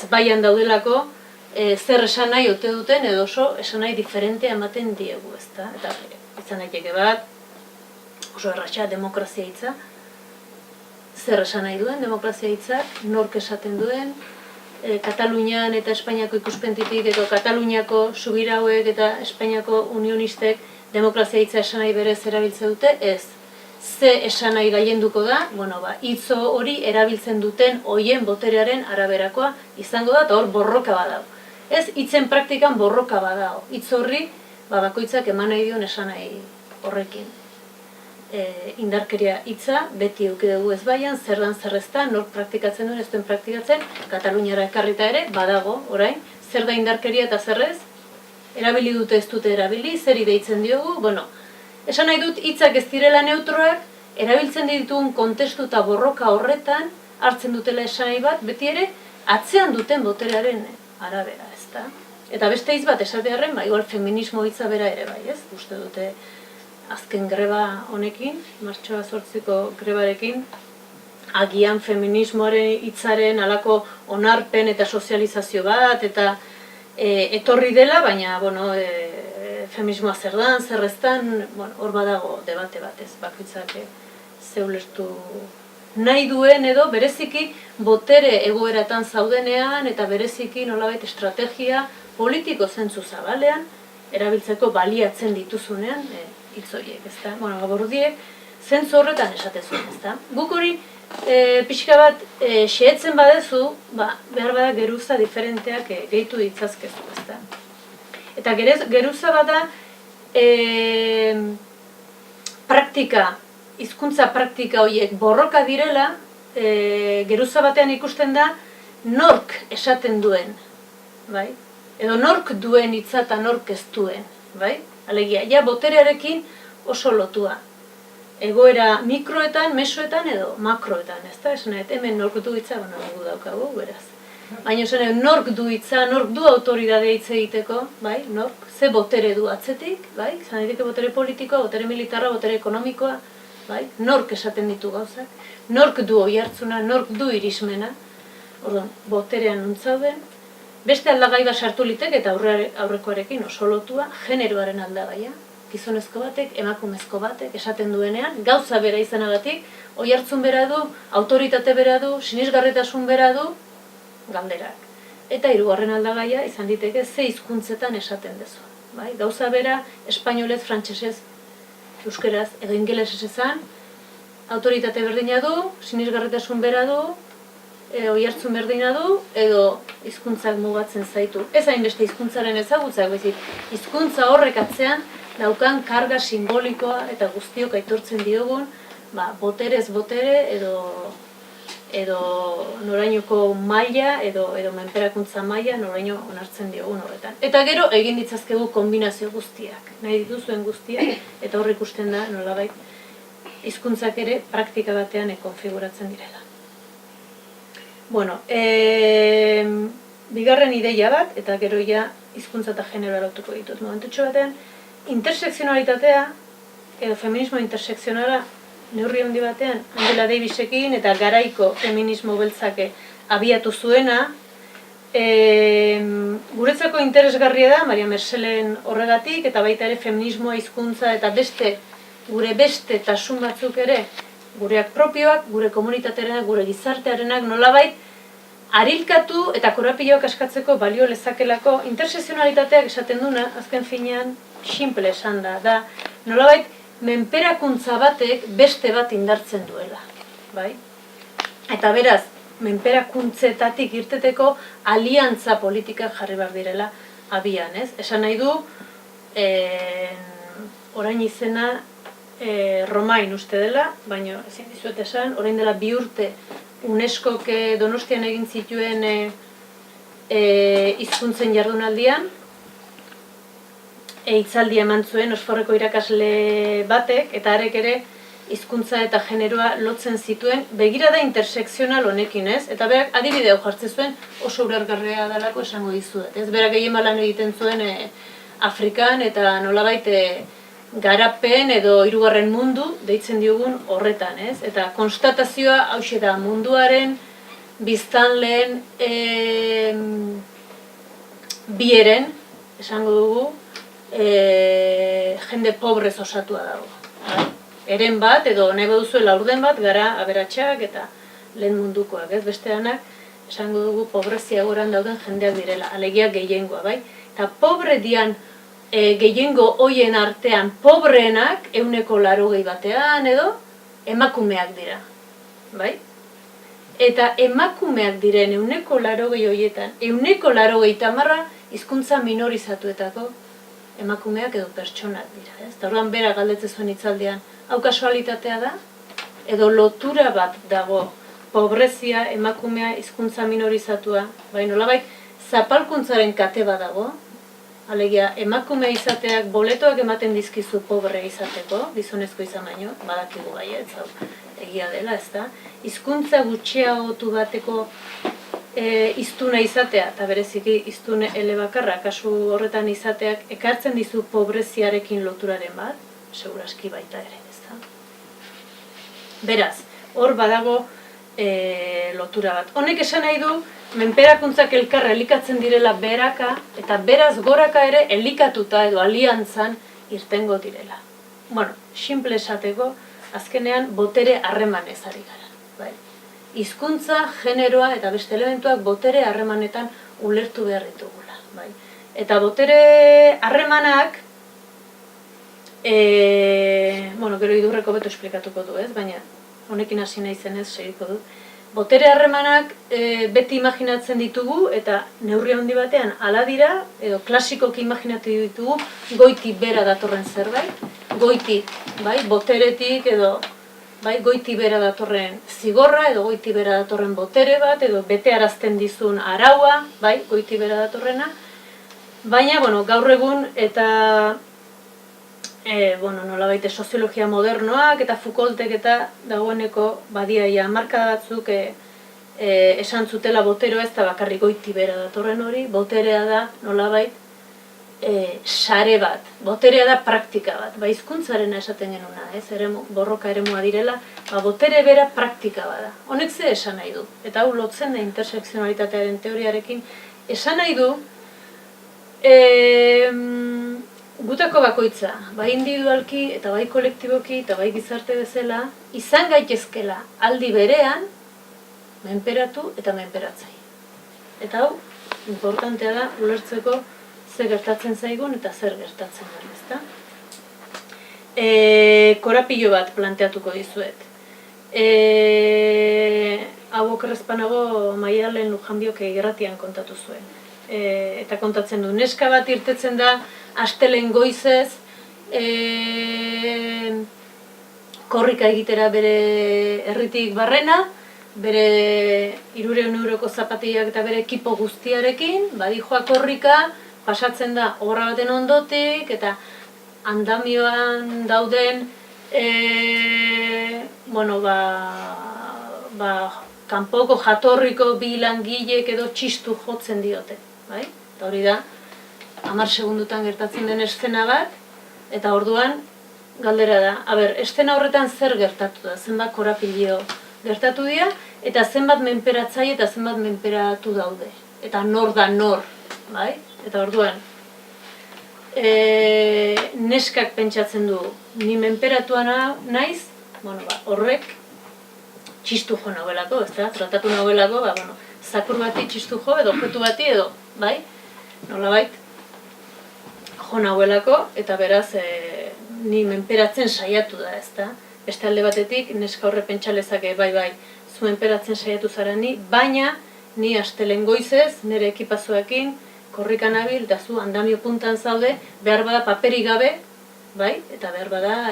baian daudelako zer esan nahi ote duten edo oso esan nahi diferentea ematen diegu, ezta? Eta izan daiteke bat, oso erratxa demokrazia hitza, zer esan nahi duen demokrazia hitzak, nork esaten duen, Katalunian eta Espainiako ikuspentitik edo Kataluniako subirauek eta Espainiako unionistek demokrazia hitza esanahi berez erabiltzen dute, ez. Ze esanahi gailenduko da, hitzo hori erabiltzen duten hoien boterearen araberakoa izango da, eta hor borroka badago. Ez, hitzen praktikan borroka badago. Hitz horri, bakoitzak eman nahi dion esanahi horrekin. Indarkeria hitza, beti eduki dugu ez baian, zer dan zer ez da, nork praktikatzen duen ez duen praktikatzen, Kataluniara ekarrita ere, badago, orain, zer da indarkeria eta zer ez, erabili dute ez dute erabili, zeri deitzen diogu, esan nahi dut hitzak ez direla neutroak, erabiltzen ditugun kontestu eta borroka horretan, hartzen dutela esanahi bat, beti ere, atzean duten boterearen arabera, ez da? Eta beste hitz bat esatearren, igual feminismo hitza bera ere bai, ez? Uste dute, azken greba honekin, martxoa 8ko grebarekin, agian feminismoaren hitzaren halako onarpen eta sozializazio bat, eta etorri dela, baina, feminismoa zer dan, zer ez dan, hor badago debate bat ez, bakoitzak zeulertu nahi duen edo bereziki botere egoeratan zaudenean eta bereziki nolabait estrategia politiko zentzu zabalean erabiltzeko baliatzen dituzunean hitz horiek, ezta? Bueno, Gabordiek zentzu horretan esatezuen, ezta? Guk hori pixka bat xehetzen badezu, behar bada geruza diferenteak gehitu ditzazkezu, ezta? Eta geruza bada praktika, hizkuntza praktika horiek borroka direla, geruza batean ikusten da nork esaten duen, bai? Edo nork duen hitza eta nork ez duen, bai? Alegia, ja boterearekin oso lotua. Egoera mikroetan, mesoetan edo makroetan, ezta? Esan hemen nork du hitza, gu daukagu, beraz. Baina esan nork du hitza, nork du autoridadea hitz egiteko, bai? Nork, ze botere du atzetik, bai? Izan daiteke botere politikoa, botere militarra, botere ekonomikoa, bai? Nork esaten ditu gauzak, nork du oihartzuna, nork du irismena, orduan, boterean nuntzauden, beste aldagai bat sartu litek eta aurrekoarekin oso lotua, generoaren aldagaia, gizonezko batek, emakumezko batek, esaten duenean, gauza bera izanagatik, oihartzun bera du, autoritate bera du, sinisgarritasun bera du, galderak. Eta hirugarren aldagaia izan diteke ze hizkuntzetan esaten dezu. Bai? Gauza bera, espainolez, frantsesez, euskeraz edo ingelesez esan, autoritate berdina du, sinisgarritasun bera du, oihartzun berdina du, edo hizkuntzak mugatzen zaitu. Ez hainbeste hizkuntzaren ezagutzak, baizik, hizkuntza horrek atzean daukan karga simbolikoa eta guztiok aitortzen diogun, boterez botere edo norainoko maila edo menperakuntza maila noraino onartzen diogun horretan. Eta gero egin ditzazkegu kombinazio guztiak, nahi dituzuen guztiak, eta hor ikusten da nolabait hizkuntzak ere praktika batean konfiguratzen direla. Bueno, bigarren ideia bat, eta gero ja hizkuntza eta generoa lotuko ditut. Momentutxo batean, intersekzionalitatea, edo feminismo intersekzionala, neurri handi batean, Angela Davisekin eta garaiko feminismo beltzake abiatu zuena, guretzako interesgarria da, Maria Merselen horregatik, eta baita ere feminismoa, hizkuntza eta gure beste tasun batzuk ere, gureak propioak, gure komunitatearenak, gure gizartearenak nolabait, arilkatu eta korapiloak askatzeko balio lezakelako intersekzionalitateak esaten duna, azken finean, simple esan da, nolabait, menperakuntza batek beste bat indartzen duela, bai? Eta beraz, menperakuntzetatik irteteko aliantza politikak jarri behar direla abian, ez? Esan nahi du, orain izena Romain uste dela, baina ezin dizuet esan, orain dela 2 urte UNESCOk Donostian egin zituen hizkuntzen jardunaldian, hitzaldia eman zuen Osforreko irakasle batek, eta harek ere hizkuntza eta generoa lotzen zituen, begirada intersekzional honekin, ez? Eta berak adibide hau jartzen zuen oso ulergarria dalako esango dizuet, ez? Berak gehien lan egiten zuen Afrikan eta nolabait garapen edo hirugarren mundu deitzen diogun horretan, ez? Eta konstatazioa hauxe da munduaren biztanleen bieren, esango dugu, jende pobrez osatua dago. Eren bat, edo nahi baduzu laurden bat, gara aberatsak eta lehen mundukoak, ez? Besteanak, esango dugu pobrezia goran dauden jendeak direla, alegia gehiengoa, bai? Eta pobre dian gehiengo hoien artean pobreenak 180 batean edo emakumeak dira, bai? Eta emakumeak diren 180 horietan, 180 hizkuntza minorizatuetako emakumeak edo pertsonak dira, ez? Eta orduan berak galdetzen zuen hitzaldian, hau kasualitatea da? Edo lotura bat dago pobrezia, emakumea, hizkuntza minorizatua, bai nolabait zapalkuntzaren kate bat dago, alegia emakumea izateak boletoak ematen dizkizu pobre izateko, gizonezko izan baino, badakigu baietz, egia dela, ezta? Hizkuntza gutxiagotu bateko hiztuna izatea, eta bereziki hiztune elebakarra, kasu horretan izateak ekartzen dizu pobreziarekin loturaren bat, seguraski baita ere, ezta? Beraz, hor badago lotura bat. Honek esan nahi du, menperakuntzak elkarra elikatzen direla beraka, eta beraz goraka ere elikatuta edo aliantzan irtengo direla. Bueno, simple esateko, azkenean botere harremanez ari gara. Bai. Hizkuntza, generoa eta beste elementuak botere harremanetan ulertu behar ditugula. Bai. Eta botere harremanak, gero idurreko beto esplikatuko du, ez? Baina honekin hasi nahi zenez segiko dut. Botere harremanak beti imaginatzen ditugu eta neurri handi batean hala dira, edo klasikoki imaginatu ditugu goiti bera datorren zerbait, goiti, bai, boteretik edo bai, goiti bera datorren zigorra edo goiti bera datorren botere bat edo betearazten dizun araua, bai, goiti bera datorrena. Baina, gaur egun eta nolabait soziologia modernoak eta Foucaultek eta dagoeneko badiaia marka batzuk esan zutela boteroa ez da bakarrik goiti bera datorren hori, boterea da nolabait sare bat, boterea da praktika bat, hizkuntzarena esaten genuna, ez, borroka eremua direla, botere bera praktika bada. Honek ze esan nahi du, eta hau lotzen da intersekzionalitatearen teoriarekin, esan nahi du, gutako bakoitza, bai individualki eta bai kolektiboki eta bai gizarte bezala, izan gaitezkela aldi berean, menperatu eta menperatzaile. Eta hau, importantea da, ulertzeko zer gertatzen zaigun eta zer gertatzen den, ezta? Korapilo bat planteatuko dizuet. Hau okerrezpanago Maialen Lujanbiok irratian kontatu zuen. Eta kontatzen du, neska bat irtetzen da astelen goizez korrika egitera bere herritik barrena, bere 300 euroko zapatillak eta bere ekipo guztiarekin, badijoa korrika, pasatzen da obra baten ondotik, eta andamioan dauden kanpoko jatorriko bi langilek edo txistu jotzen diote, bai? Eta hori da, 10 segundutan gertatzen den eszena bat, eta orduan galdera da, eszena horretan zer gertatu da, zenbat korapilo gertatu dira, eta zenbat menperatzaile eta zenbat menperatu daude. Eta nor da nor, bai? Eta orduan, neskak pentsatzen du, ni menperatua naiz, horrek txistu jo nagoelako, ez da? Tratatu nagoelako, zakur bati txistu jo, edo objetu bati, edo, bai? Nolabait, jo nagoelako, eta beraz, ni menperatzen saiatu da, ez da? Beste alde batetik, neska horre pentsalezake, bai, zu menperatzen saiatu zara ni, baina ni astelen goizez, nire ekipazoekin, korrikan nabil, eta zu andamio puntan zaude, behar bada paperik gabe, bai? Eta behar bada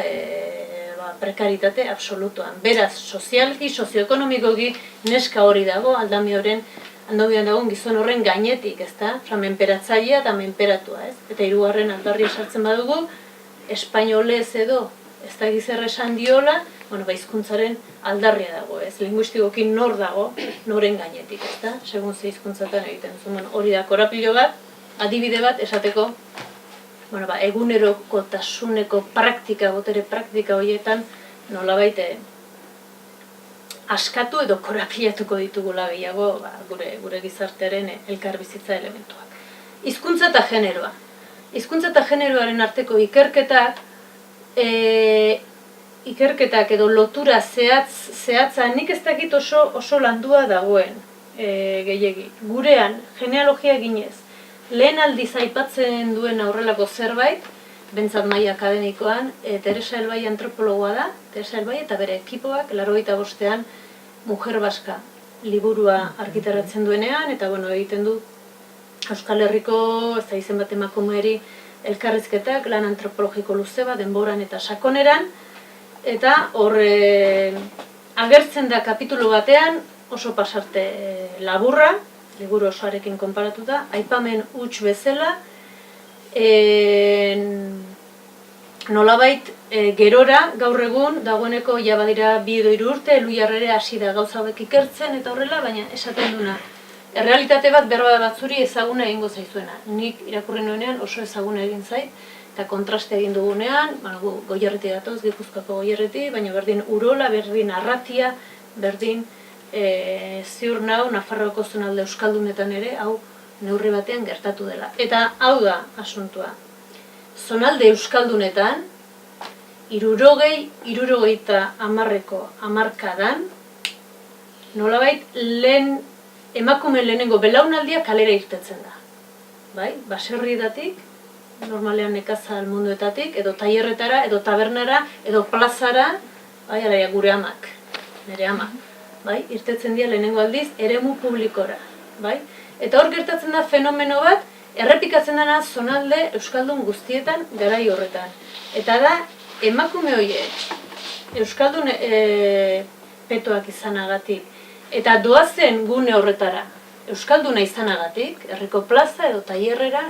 prekaritate absolutuan. Beraz, sozialki, sozioekonomikoki, neska hori dago, andamioan dagoen gizon horren gainetik, ez da? Menperatzailea eta menperatua, ez? Eta hirugarren aldarria sartzen badugu, espainolez edo, ez da gizerre esan diola, hizkuntzaren aldarria dago, ez? Linguistikoki nor dago, noren gainetik, ez da? Segun ze hizkuntzatan egiten zuen. Hori da, korapilo bat, adibide bat, esateko, egunerokotasuneko praktika, botere praktika horietan, nolabait askatu edo korapilatuko ditugula gehiago gure gizartearen elkarbizitza elementuak. Hizkuntza eta generoa. Hizkuntza eta generoaren arteko ikerketak edo lotura zehatza nik ez dakit oso landua dagoen gehiegi. Gurean, genealogia eginez, lehen aldiz aipatzen duen aurrelako zerbait, bentsat maila akademikoan, Teresa Elbai antropologoa da, Teresa Elbai eta bere ekipoak, 85ean Mujer Baska liburua argitaratzen duenean, eta egiten du Euskal Herriko, ez da izen bat emakumeari elkarrizketak, lan antropologiko luze bat, denboran eta sakoneran, eta hor agertzen da kapitulu batean, oso pasarte laburra, liburu osoarekin konparatuta, aipamen huts bezala, nolabait gerora, gaur egun, dagoeneko ja badira 2 edo 3 urte, Eluiarrere hasi da gauza hauek ikertzen eta horrela, baina esaten duna. Errealitate bat berba batzuri ezaguna egingo zaizuena. Nik irakurri nuenean oso ezaguna egin zait, eta kontraste egin dugunean, Goierreti datoz, Gipuzkoako Goierreti, baina berdin Urola, berdin Arratia, berdin ziur nau, Nafarroako zonalde euskaldunetan ere, hau neurri batean gertatu dela. Eta hau da asuntua. Zonalde euskaldunetan, hirurogeita hamarkadan, nolabait emakume lehenengo belaunaldia kalera irtetzen da. Bai, baserrietatik, normalean nekazal munduetatik, edo tailerretara, edo tabernara, edo plazara, bai, alaia gure amak, nire ama, bai, irtetzen dira lehenengo aldiz eremu publikora, bai? Eta hor gertatzen da fenomeno bat, errepikatzen dena zonalde euskaldun guztietan garai horretan. Eta da, emakume horiek euskaldun petoak izanagatik, eta doazen gune horretara euskalduna izanagatik, herriko plaza edo tailerrera,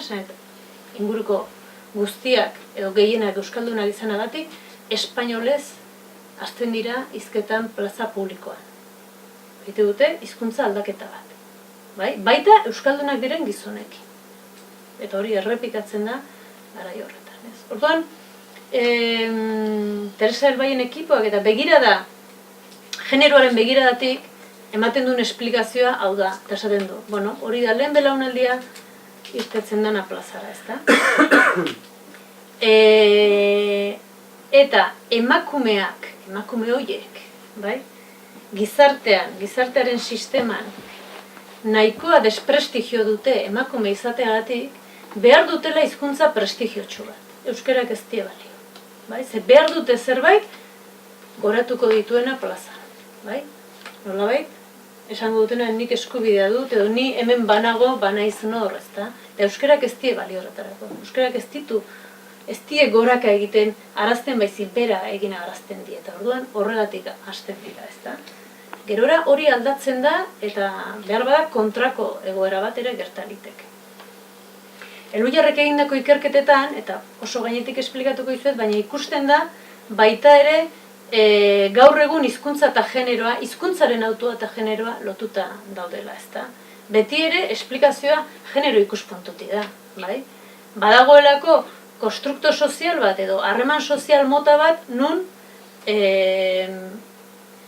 inguruko guztiak edo gehienak euskaldunak izanagatik, espainolez hasten dira hizketan plaza publikoan. Bite dute, hizkuntza aldaketa bat. Bai? Baita euskaldunak diren gizonekin. Eta hori errepikatzen da garai horretan. Orduan, Teresa Elbaien ekipoak eta begirada, generoaren begiradatik, ematen duen esplikazioa hau da, eta esaten du. Bueno, hori da lehen belaunaldia irtetzen dena plazara, ezta? Eta emakume horiek, bai? Gizartearen sisteman, nahikoa desprestigio dute emakume izateagatik, behar dutela hizkuntza prestigiotsu bat. Euskarak ez die balio. Bai? Ze behar dute zerbait, goratuko dituena plazan. Bai? Nolabait? Esango dutena nik eskubidea dut, edo ni hemen banago, banaiz hor, ezta? Eta euskarak ez die balio horretarako. Euskarak ez die goraka egiten arazten baizik bera egin arazten die. Eta orduan horregatik hasten dira, ezta? Gerora hori aldatzen da eta behar bada kontrako egoera bat ere gerta liteke. Elhuyarrek egindako ikerketetan, eta oso gainetik esplikatuko dizuet, baina ikusten da baita ere gaur egun hizkuntza eta generoa, hizkuntzaren autua eta generoa lotuta daudela, ezta? Beti ere esplikazioa genero ikuspuntutik da, bai? Badagoelako konstrukto sozial bat edo harreman sozial mota bat nun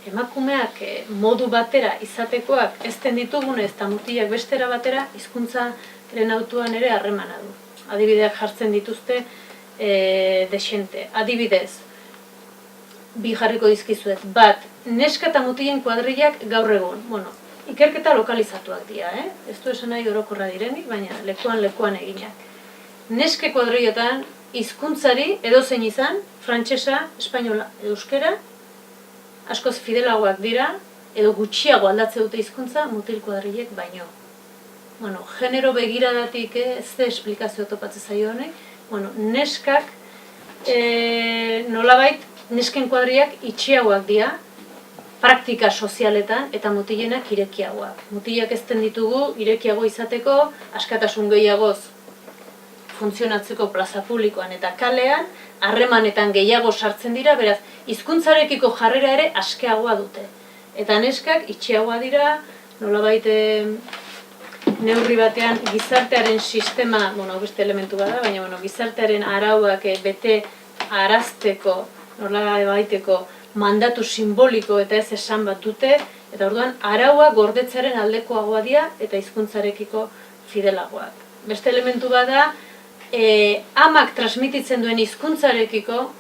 emakumeak modu batera izatekoak ezten ditugunez eta mutilak bestera batera hizkuntzaren autuan ere harremana du. Adibideak jartzen dituzte desente. Adibidez, bi jarriko dizkizuet. Bat, neska eta mutilen kuadrilak gaur egun. Bueno, ikerketa lokalizatuak dira, Ez du esan nahi orokorra direnik, baina lekuan eginak. Neske kuadriletan hizkuntzari edozein izan, frantsesa, espainola, euskera, askoz fidelagoak dira, edo gutxiago aldatze dute hizkuntza mutil kuadrilek baino. Bueno, genero begiradatik ez da esplikazio topatzen zaio honek. Bueno, neskak nolabait nesken kuadriak itxiagoak dira, praktika sozialetan eta mutilenak irekiagoak. Mutilak ezten ditugu irekiago izateko, askatasun gehiagoz funtzionatzeko plaza publikoan eta kalean, harremanetan gehiago sartzen dira, beraz, hizkuntzarekiko jarrera ere askeagoa dute. Eta neskak itxiagoa dira, nolabait neurri batean gizartearen sistema, bueno, beste elementu bada, baina gizartearen arauak bete arazteko, nolabaiteko mandatu simboliko eta ez esan bat dute, eta orduan araua gordetzearen aldekoagoa dira eta hizkuntzarekiko fidelagoak. Beste elementu bada, amak transmititzen duen hizkuntzarekiko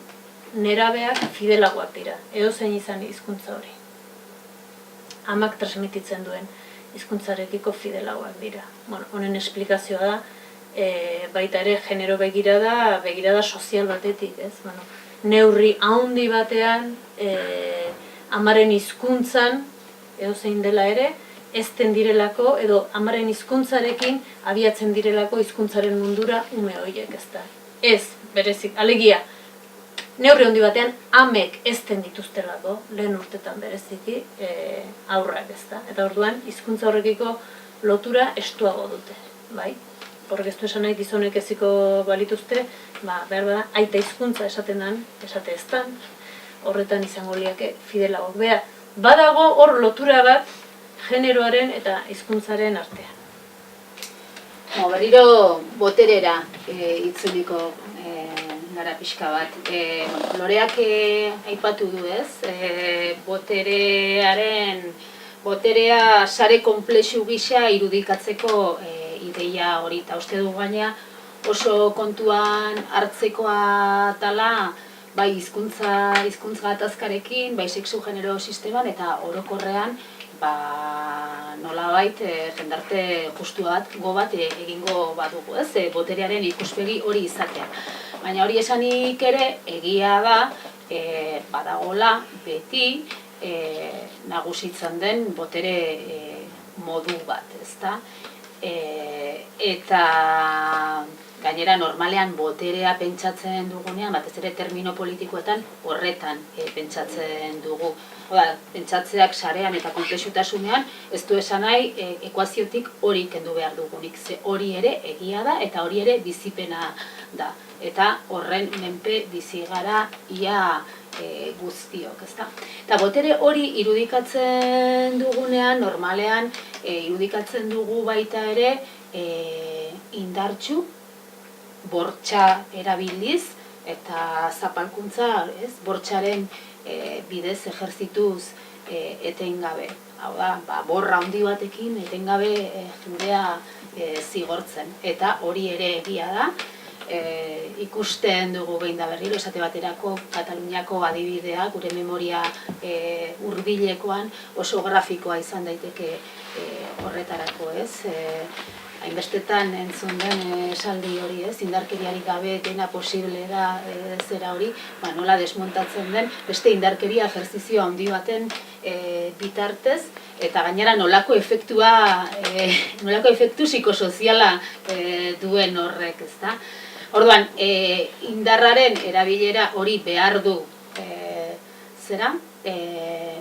nerabeak fidelagoak dira, edozein izan hizkuntza hori. Amak transmititzen duen hizkuntzarekiko fidelagoak dira. Bueno, honen esplikazioa da, baita ere genero begirada sozial batetik, ez? Bueno, neurri handi batean, amaren hizkuntzan, edozein dela ere, ezten direlako, edo amaren hizkuntzarekin abiatzen direlako hizkuntzaren mundura ume horiek, ezta. Ez, berezik, alegia, neurri handi batean amek ezten dituztelako, lehen urtetan bereziki, aurrak, ezta. Eta orduan, hizkuntza horrekiko lotura estuago dute, bai? Horrek ez du esan nahi gizonek eziko balituzte, behar bada, aita hizkuntza esaten dan, esate eztan, horretan izango liake fidelagoak. Beha, badago hor lotura bat, generoaren eta hizkuntzaren artean. Berriro boterera itzuliko gara pixka bat. Loreak aipatu du, ez? Boterea sare konplexu gisa irudikatzeko ideia hori, eta uste du baina oso kontuan hartzekoa dela bai hizkuntz gatazkarekin, bai sexu genero sisteman eta orokorrean nolabait jendarte justu bat egingo badugu, ez? Boterearen ikuspegi hori izatea. Baina hori esanik ere egia da badagola beti nagusitzen den botere modu bat, ezta? Eta gainera normalean boterea pentsatzen dugunean, batez ere termino politikoetan horretan pentsatzen dugu. Oda, pentsatzeak sarean eta konplexutasunean ez du esan nahi ekuaziotik hori kendu behar dugunik. Ze hori ere egia da eta hori ere bizipena da. Eta horren menpe bizi gara ia guztiok, ezta? Eta botere hori irudikatzen dugunean, normalean irudikatzen dugu baita ere indartsu, bortxa erabiliz eta zapalkuntza, bortxaren bidez ejerzituz etengabe. Hau da, borra handi batekin etengabe jendea zigortzen. Eta hori ere egia da. Ikusten dugu behin da berriro, esate baterako Kataluniako adibidea, gure memoria hurbilekoan oso grafikoa izan daiteke horretarako, ez? Hainbestetan entzun den esaldi hori, ez? Indarkeriarik gabe dena posible da zera hori, nola desmontatzen den, beste indarkeria ejerzizio handi baten bitartez, eta gainera nolako efektu psikosoziala duen horrek, ezta? Orduan, indarraren erabilera hori behar du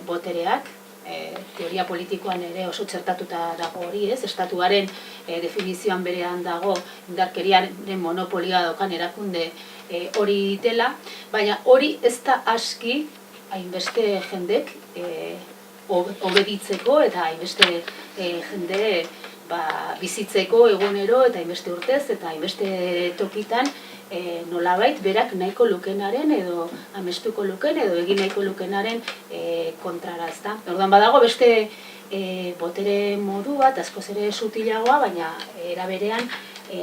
botereak, teoria politikoan ere oso txertatuta dago hori, ez? Estatuaren definizioan berean dago indarkeriaren monopolioa daukan erakunde hori dela, baina hori ez da aski hainbeste jendek obeditzeko eta hainbeste jende bizitzeko egunero eta hainbeste urtez eta hainbeste tokitan nolabait berak nahiko lukenaren edo amestuko luken edo egin nahiko lukenaren kontrara, ezta? Orduan badago beste botere modu bat, askoz ere sutilagoa, baina era berean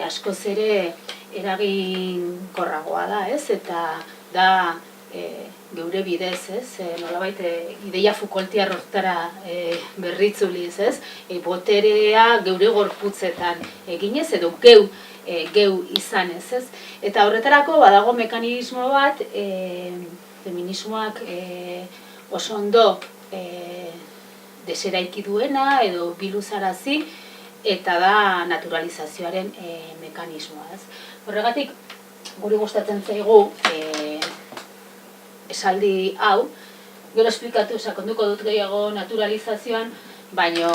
askoz ere eraginkorragoa da, ez? Eta da geure bidez, ez? Nolabait ideia Foucaultiar hortara berritzuliz, ez? Boterea geure gorputzetan eginez edo geu izanez, ez? Eta horretarako badago mekanismo bat, feminismoak oso ondo deseraiki duena edo biluzarazi, eta da naturalizazioaren mekanismoa, ez? Horregatik, guri gustatzen zaigu esaldi hau, gero esplikatu sakonduko dut gehiago naturalizazioan, baina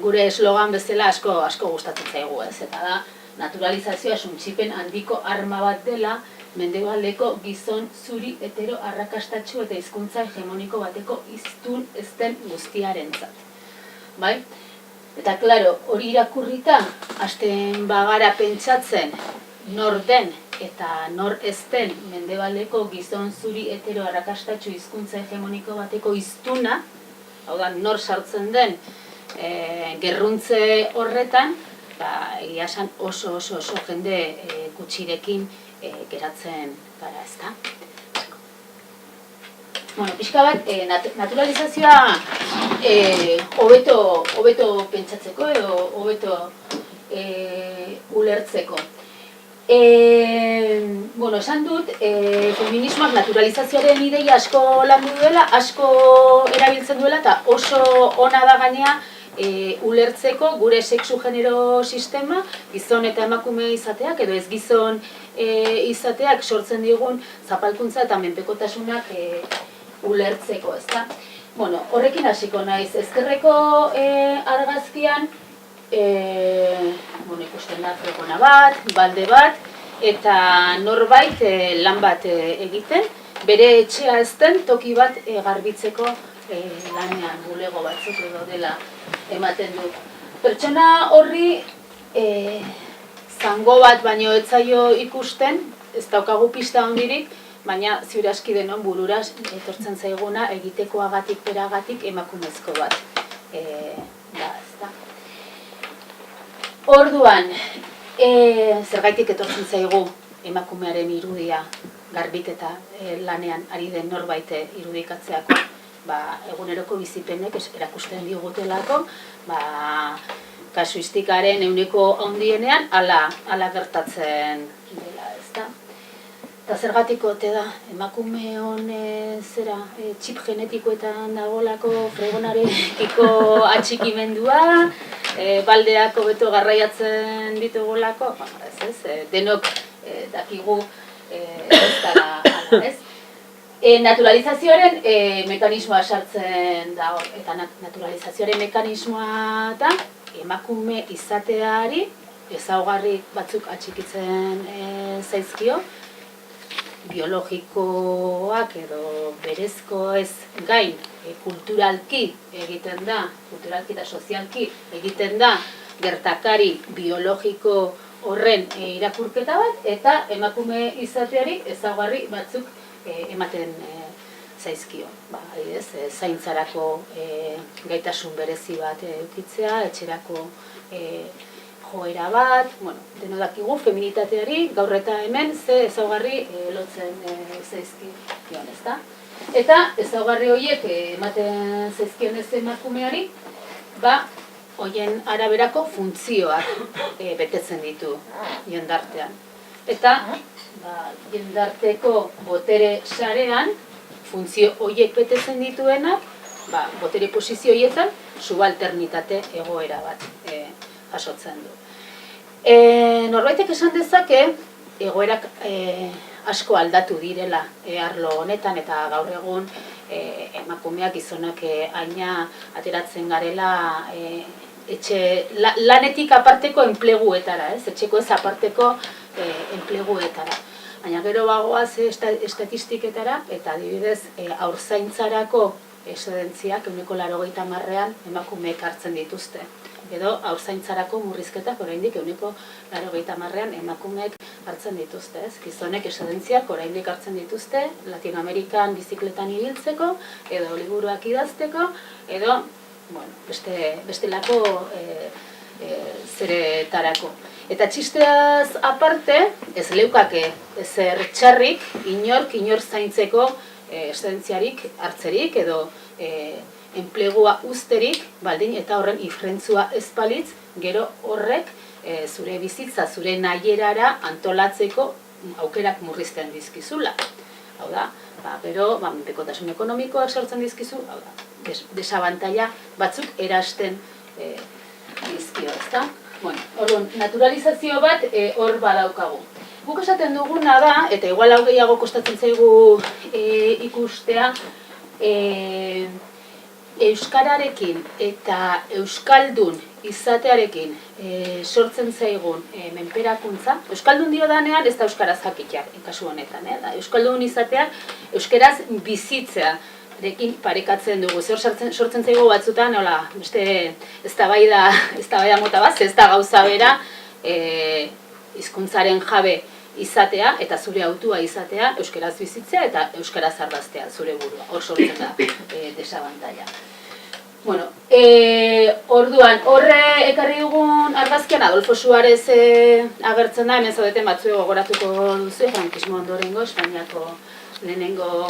gure eslogan bezala asko gustatzen zaigu, ez? Eta da, naturalizazioa suntsipen handiko arma bat dela, mendebaldeko gizon zuri hetero arrakastatsu eta hizkuntza hegemoniko bateko hiztun ez den guztiarentzat. Bai? Eta, klaro, hori irakurrita, hasten bagara pentsatzen nor den eta nor ez den mendebaldeko gizon zuri hetero arrakastatsu hizkuntza hegemoniko bateko hiztuna, hau da, nor sartzen den gerruntze horretan, egia esan oso jende gutxirekin geratzen gara, ezta? Pixka bat, naturalizazioa hobeto pentsatzeko edo hobeto ulertzeko. Esan dut, feminismoak naturalizazioaren ideia asko landu duela, asko erabiltzen duela, eta oso ona da gainea ulertzeko gure sexu genero sistema, gizon eta emakume izateak, edo ez gizon izateak sortzen digun zapalkuntza eta menpekotasunak ulertzeko, ezta? Horrekin hasiko naiz, ezkerreko argazkian, ikusten da frekona bat, balde bat, eta norbait lan bat egiten, bere etxea ez den toki bat garbitzeko lanean, bulego batzuk edo dela ematen du. Pertsona horri zango bat baino ez zaio ikusten, ez daukagu pista handirik, baina ziur aski denon burura etortzen zaiguna egitekoagatik beragatik emakumezko bat. Orduan, zergaitik etortzen zaigu emakumearen irudia garbiketa lanean ari den norbait irudikatzeako, eguneroko bizipenek erakusten digutelako, kasuistikaren ehuneko handienean hala gertatzen dela, ezta? Eta zergatik ote da, emakumeon txip genetikoetan dagoelako fregonarekiko atxikimendua, baldeak hobeto garraiatzen ditugulako, denok dakigu ez dara ala, ez? Naturalizazioaren mekanismoa sartzen da hor, eta naturalizazioaren mekanismoa da emakume izateari ezaugarri batzuk atxikitzen zaizkio, biologikoak edo berezko ez gain kulturalki egiten da, kulturalki eta sozialki egiten da gertakari biologiko horren irakurketa bat, eta emakume izateari ezaugarri batzuk ematen zaizkio. Adibidez, zaintzarako gaitasun berezi bat edukitzea, etxerako joera bat, deno dakigu feminitateari gaur eta hemen ze ezaugarri lotzen zaizkion, ezta? Eta ezaugarri horiek ematen zaizkion ez emakumeari, horien araberako funtzioak betetzen ditu jendartean. Eta jendarteko botere sarean, funtzio horiek betetzen dituenak, botere posizio horietan, subalternitate egoera bat jasotzen du. Norbaitek esan dezake, egoerak asko aldatu direla arlo honetan, eta gaur egun emakumeak gizonak aina ateratzen garela lanetik aparteko enpleguetara, etxeko ez aparteko enpleguetara. Baina gero bagoaz estatistiketara, eta adibidez haurzaintzarako exedentziak 80%an emakumeek hartzen dituzte. Edo haurzaintzarako murrizketak oraindik 80%an emakumeek hartzen dituzte. Gizonek exedentziak oraindik hartzen dituzte, Latinoamerikan bizikletan ibiltzeko, edo liburuak idazteko, edo bestelako zeretarako. Eta txisteaz aparte, ez leukake ezer txarrik, inor zaintzeko exedentziarik hartzerik, edo enplegua usterik, baldin eta horren ifrentzua ez balitz, gero horrek zure bizitza, zure nahierara antolatzeko aukerak murrizten dizkizula. Hau da, gero, menpekotasun ekonomikoak sortzen dizkizu, hau da, desabantaila batzuk erasten dizkio, ezta? Orduan, naturalizazio bat hor badaukagu. Guk esaten duguna da, eta igual hau gehiago kostatzen zaigu ikustea, euskararekin eta euskaldun izatearekin sortzen zaigun menperakuntza. Euskaldun dio danean ez da euskaraz jakiteak, kasu honetan. Euskaldun izateak euskaraz bizitzearekin parekatzen dugu. Zer sortzen zaigu batzutan, beste eztabaida mota bat, ez da gauza bera hizkuntzaren jabe izatea eta zure autua izatea, euskaraz bizitzea eta euskaraz ardaztea zure burua. Hor sortzen da desabantaila. Orduan, horre ekarri dugun argazkian Adolfo Suárez agertzen da, hemen zaudeten batzuek gogoratuko duzu, frankismo ondorengo, Espainiako lehenengo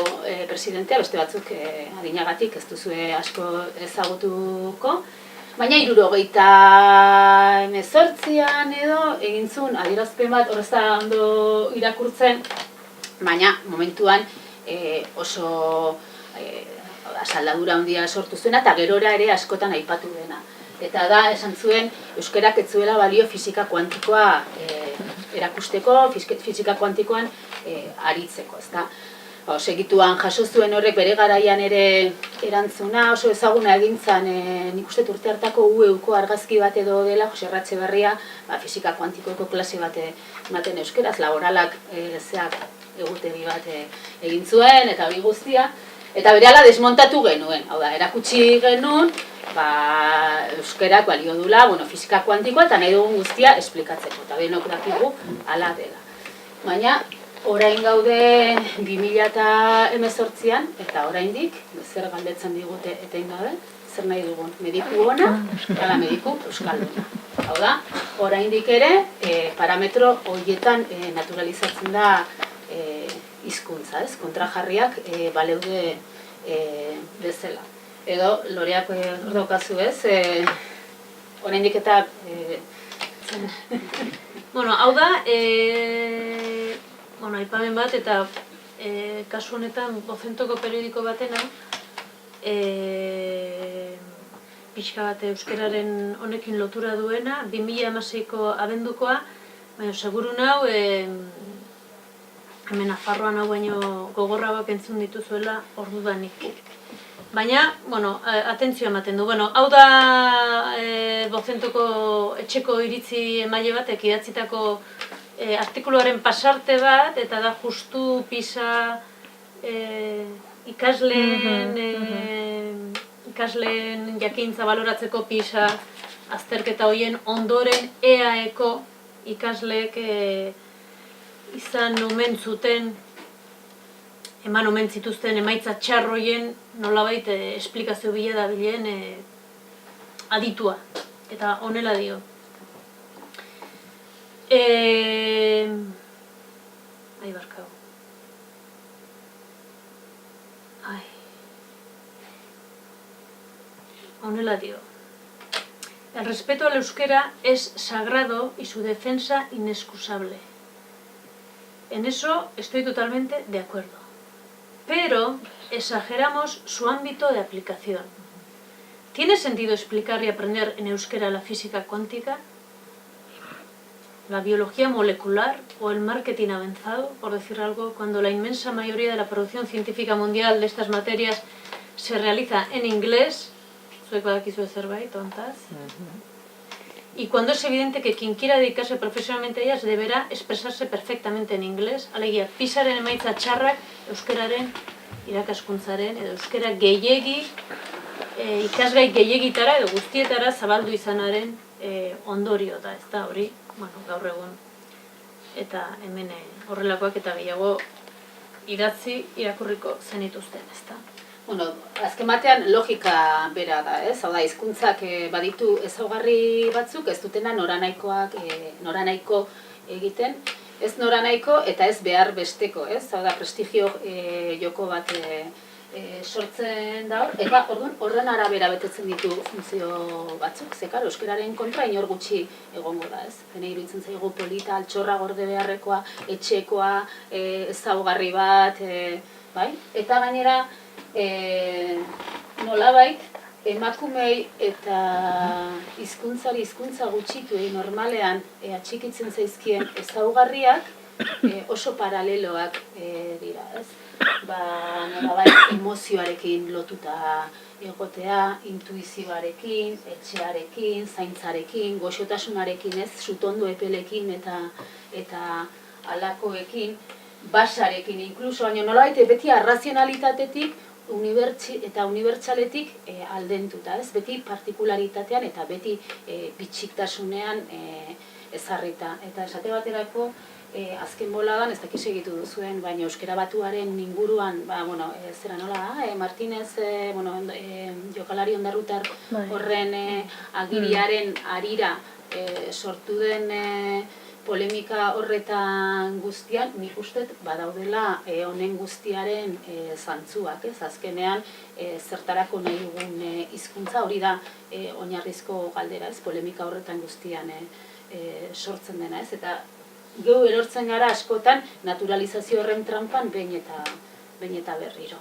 presidentea, beste batzuk adinagatik ez duzue asko ezagutuko. Baina 1978an edo egin zuen adierazpen bat, hor ez da ondo irakurtzen, baina momentuan oso asaldadura handia sortu zuena eta gerora ere askotan aipatu dena. Eta da, esan zuen, euskarak ez zuela balio fisika kuantikoa erakusteko, fisika kuantikoan aritzeko, ezta? Segituan jaso zuen horrek bere garaian ere erantzuna, oso ezaguna egintzan, nik uste urte hartako UEUko argazki bat edo dela, Jose Erratxeberria, fisika kuantikoeko klase bat ematen euskeraz, laboralak zeak egutegi bat egin zuen, eta hori guztia. Eta berehala desmontatu genuen, hau da, erakutsi genuen, euskarak balio dula, fisika kuantikoa eta nahi dugun guztia esplikatzeko, eta denok dakigu hala dela. Baina, orain gaude 2018an, eta oraindik, zer galdetzen digute etengabe, zer nahi dugun, mediku ona, ala mediku euskalduna. Hau da, oraindik ere, parametro horietan naturalizatzen da hizkuntza, ez? Kontrajarriak baleude bezala. Edo, Loreak hor daukazu, ez? Oraindik eta... Bueno, hau da, aipamen bat eta kasu honetan Bozentoko periodiko batena, pixka bat euskararen honekin lotura duena, 2016ko abendukoa, baina seguru nau, hemen Nafarroan hau baino gogorragoak entzun dituzuela ordudanik. Baina, atentzioa ematen du. Hau da Bozentoko etxeko iritzi emaile batek idatzitako artikuluaren pasarte bat, eta da justu PISA ikasleen jakintza baloratzeko PISA azterketa horien ondoren EAEko ikasleek izan omen zuten, eman omen zituzten emaitza txarroien nolabait esplikazio bila dabilen aditua. Eta honela dio. Barkau. Honela dio. El respeto al euskera es sagrado y su defensa inexcusable. En eso estoy totalmente de acuerdo. Pero exageramos su ámbito de aplicación. ¿Tiene sentido explicar y aprender en euskera la física cuántica, la biología molecular o el marketing avanzado, por decir algo, cuando la inmensa mayoría de la producción científica mundial de estas materias se realiza en inglés? Zuek badakizue zerbait, hontaz. Y cuando es evidente que quien quiera dedicarse profesionalmente a ellas deberá expresarse perfectamente en inglés, alegia, PISaren emaitza txarrak euskararen irakaskuntzaren edo euskara gehiegi, ikasgai gehiegitara edo guztietara zabaldu izanaren ondorio da, ez da hori, gaur egun. Eta hemen horrelakoak eta gehiago idatzi irakurriko zenituzten, ez da. Azken batean logika bera da, ez? Hau da, hizkuntzak baditu ezaugarri batzuk, ez dutena noranahiko egiten, ez noranahiko eta ez behar besteko, ez? Hau da, prestigio joko bat sortzen da hor, eta horren arabera betetzen ditu funtzio batzuk, zekar, euskararen kontra inor gutxi egongo da, ez? Hene iruditzen zaigu polita, altxorra gorde beharrekoa, etxekoa, ezaugarri bat, bai? Eta gainera, nolabait, emakumei eta hizkuntzari hizkuntza gutxituei normalean atxikitzen zaizkien ezaugarriak oso paraleloak dira, ez? Nolabait, emozioarekin lotuta egotea, intuizioarekin, etxearekin, zaintzarekin, goxotasunarekin, ez? Sutondo epelekin eta alakoekin, basarekin inkluso, baina nolabait beti arrazionalitatetik eta unibertsaletik aldentuta, ez? Beti partikularitatean eta beti bitxiktasunean ezarrita. Eta esate baterako, azken boladan, ez dakiz egitu duzuen, baina euskera batuaren inguruan, zera nola da, Martínez, jokalari ondarrutar horren agiriaren harira sortu den polemika horretan guztian, nik uste badaudela honen guztiaren zantzuak, ez? Azkenean, zertarako nahi dugun hizkuntza hori da oinarrizko galdera, ez? Polemika horretan guztian sortzen dena, ez? Eta geu erortzen gara askotan naturalizazio horren trampan behin eta berriro.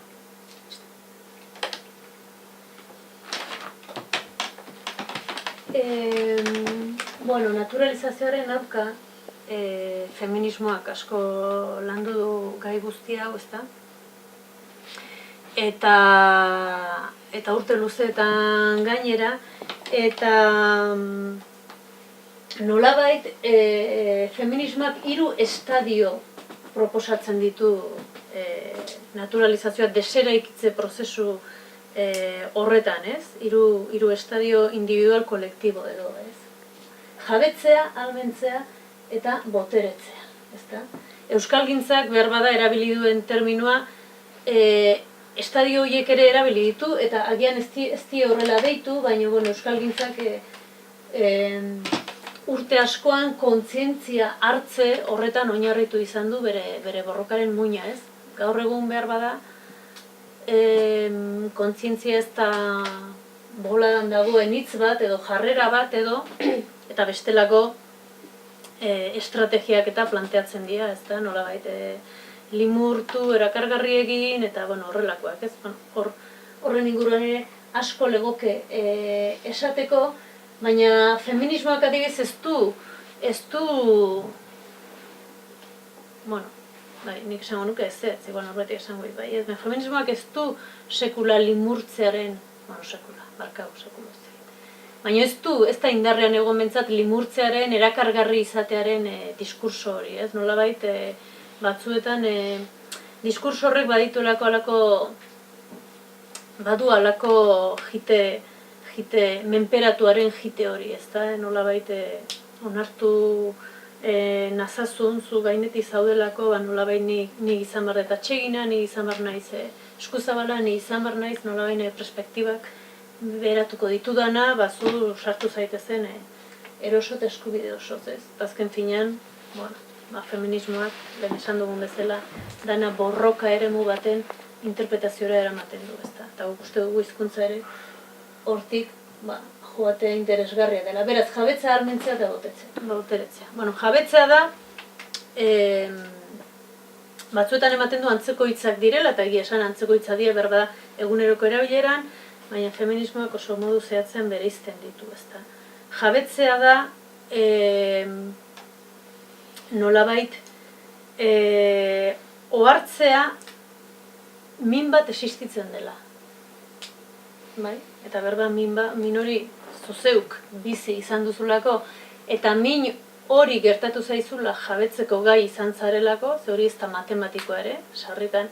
Naturalizazioaren aurka feminismoak asko landu du gai guzti hau, ezta? Eta urte luzeetan gainera, eta nolabait feminismoak 3 estadio proposatzen ditu naturalizazioa deseraikitze prozesu horretan, ez? 3 estadio individual kolektibo edo, ez? Jabetzea, almentzea eta boteretzea, ezta? Euskalgintzak behar bada erabili duen terminoa estadio horiek ere erabili ditu, eta agian ez di horrela deitu, baina Euskalgintzak urte askoan kontzientzia hartze horretan oinarritu izan du bere borrokaren muina, ez? gaur egun behar bada, kontzientzia ez da boladan dagoen hitz bat edo jarrera bat edo eta bestelako estrategiak eta planteatzen dira, ez da, nolabait limurtu, erakargarri egin eta horrelakoak, ez? Horren inguruan ere asko legoke esateko, baina feminismoak adibidez ez du, nik esango nuke ez, igual norbatik esango bai, feminismoak ez du sekula limurtzearen, sekula baina ez da indarrean egon bentsat limurtzearen, erakargarri izatearen diskurso hori, ez? Nolabait batzuetan diskurso horrek badu alako jite menperatuaren jite hori, ez da? Nolabait onartu nazazun, zu gainetik zaudelako, nolabait ni izan behar eta txegina, ni izan behar naiz eskuzabala, ni izan behar naiz nolabait perspektibak beratuko ditudana, zu sartu zaitezen eroso eta eskubide osoz, ez? Azken finean, feminismoak, lehen esan dugun bezala, dana borroka eremu baten interpretaziora eramaten du, ezta? Eta guk uste dugu hizkuntza ere hortik joatea interesgarria dela. Beraz, jabetzea armentzea eta boteretzea. Jabetzea da, batzuetan ematen du antzeko hitzak direla, eta egia esan antzeko hitzak dira berba eguneroko erabileran, baina feminismoak oso modu zehatzen bereizten ditu, ezta? Jabetzea da, nolabait, ohartzea min bat existitzen dela. Eta berba min hori zuzeuk bizi izan duzulako, eta min hori gertatu zaizula jabetzeko gai izan zarelako, ze hori ez da matematikoa ere, sarritan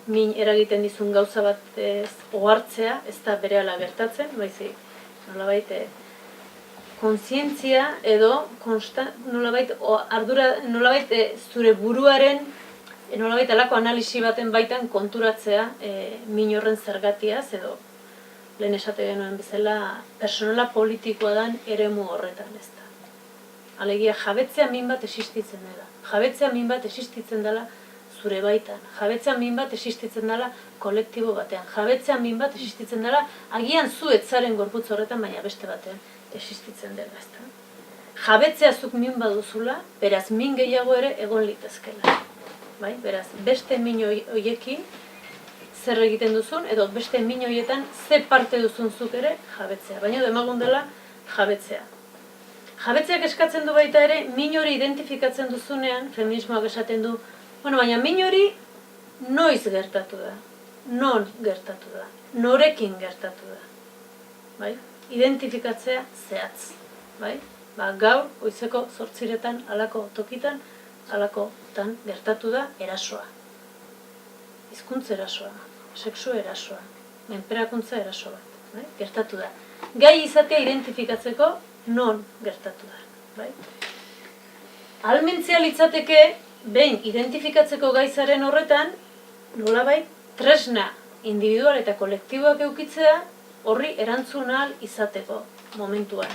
min eragiten dizun gauza bat ohartzea, ez da berehala gertatzen, baizik, nolabait, kontzientzia edo nolabait zure buruaren nolabait alako analisi baten baitan konturatzea min horren zergatiaz edo lehen esate genuen bezala personala politikoa dan eremu horretan, ez da. Alegia, jabetzea min bat existitzen dela. Jabetzea min bat existitzen dela zure baitan. Jabetzea min bat existitzen dela kolektibo batean. Jabetzea min bat existitzen dela agian zu etzaren gorputz horretan, baina beste batean existitzen dela, ez da. Jabetzea zuk min baduzula, beraz min gehiago ere egon litezkela. Beraz, beste min horiekin zer egiten duzun, edo beste min horietan ze parte duzun zuk ere jabetzea. Baina demagun dela jabetzea. Jabetzeak eskatzen du baita ere, min hori identifikatzen duzunean, feminismoak esaten du, baina min hori noiz gertatu da, non gertatu da, norekin gertatu da. Identifikatzea zehatz. Gaur, goizeko 8:00 halako tokitan, halakotan gertatu da erasoa. Hizkuntza erasoa, sexu erasoa, menperakuntza eraso bat. Gertatu da. Gai izatea identifikatzeko non gertatu da. Ahalmentzea litzateke, behin identifikatzeko gaizaren horretan, nolabait, tresna individual eta kolektiboak eukitzea horri erantzun ahal izateko momentuan.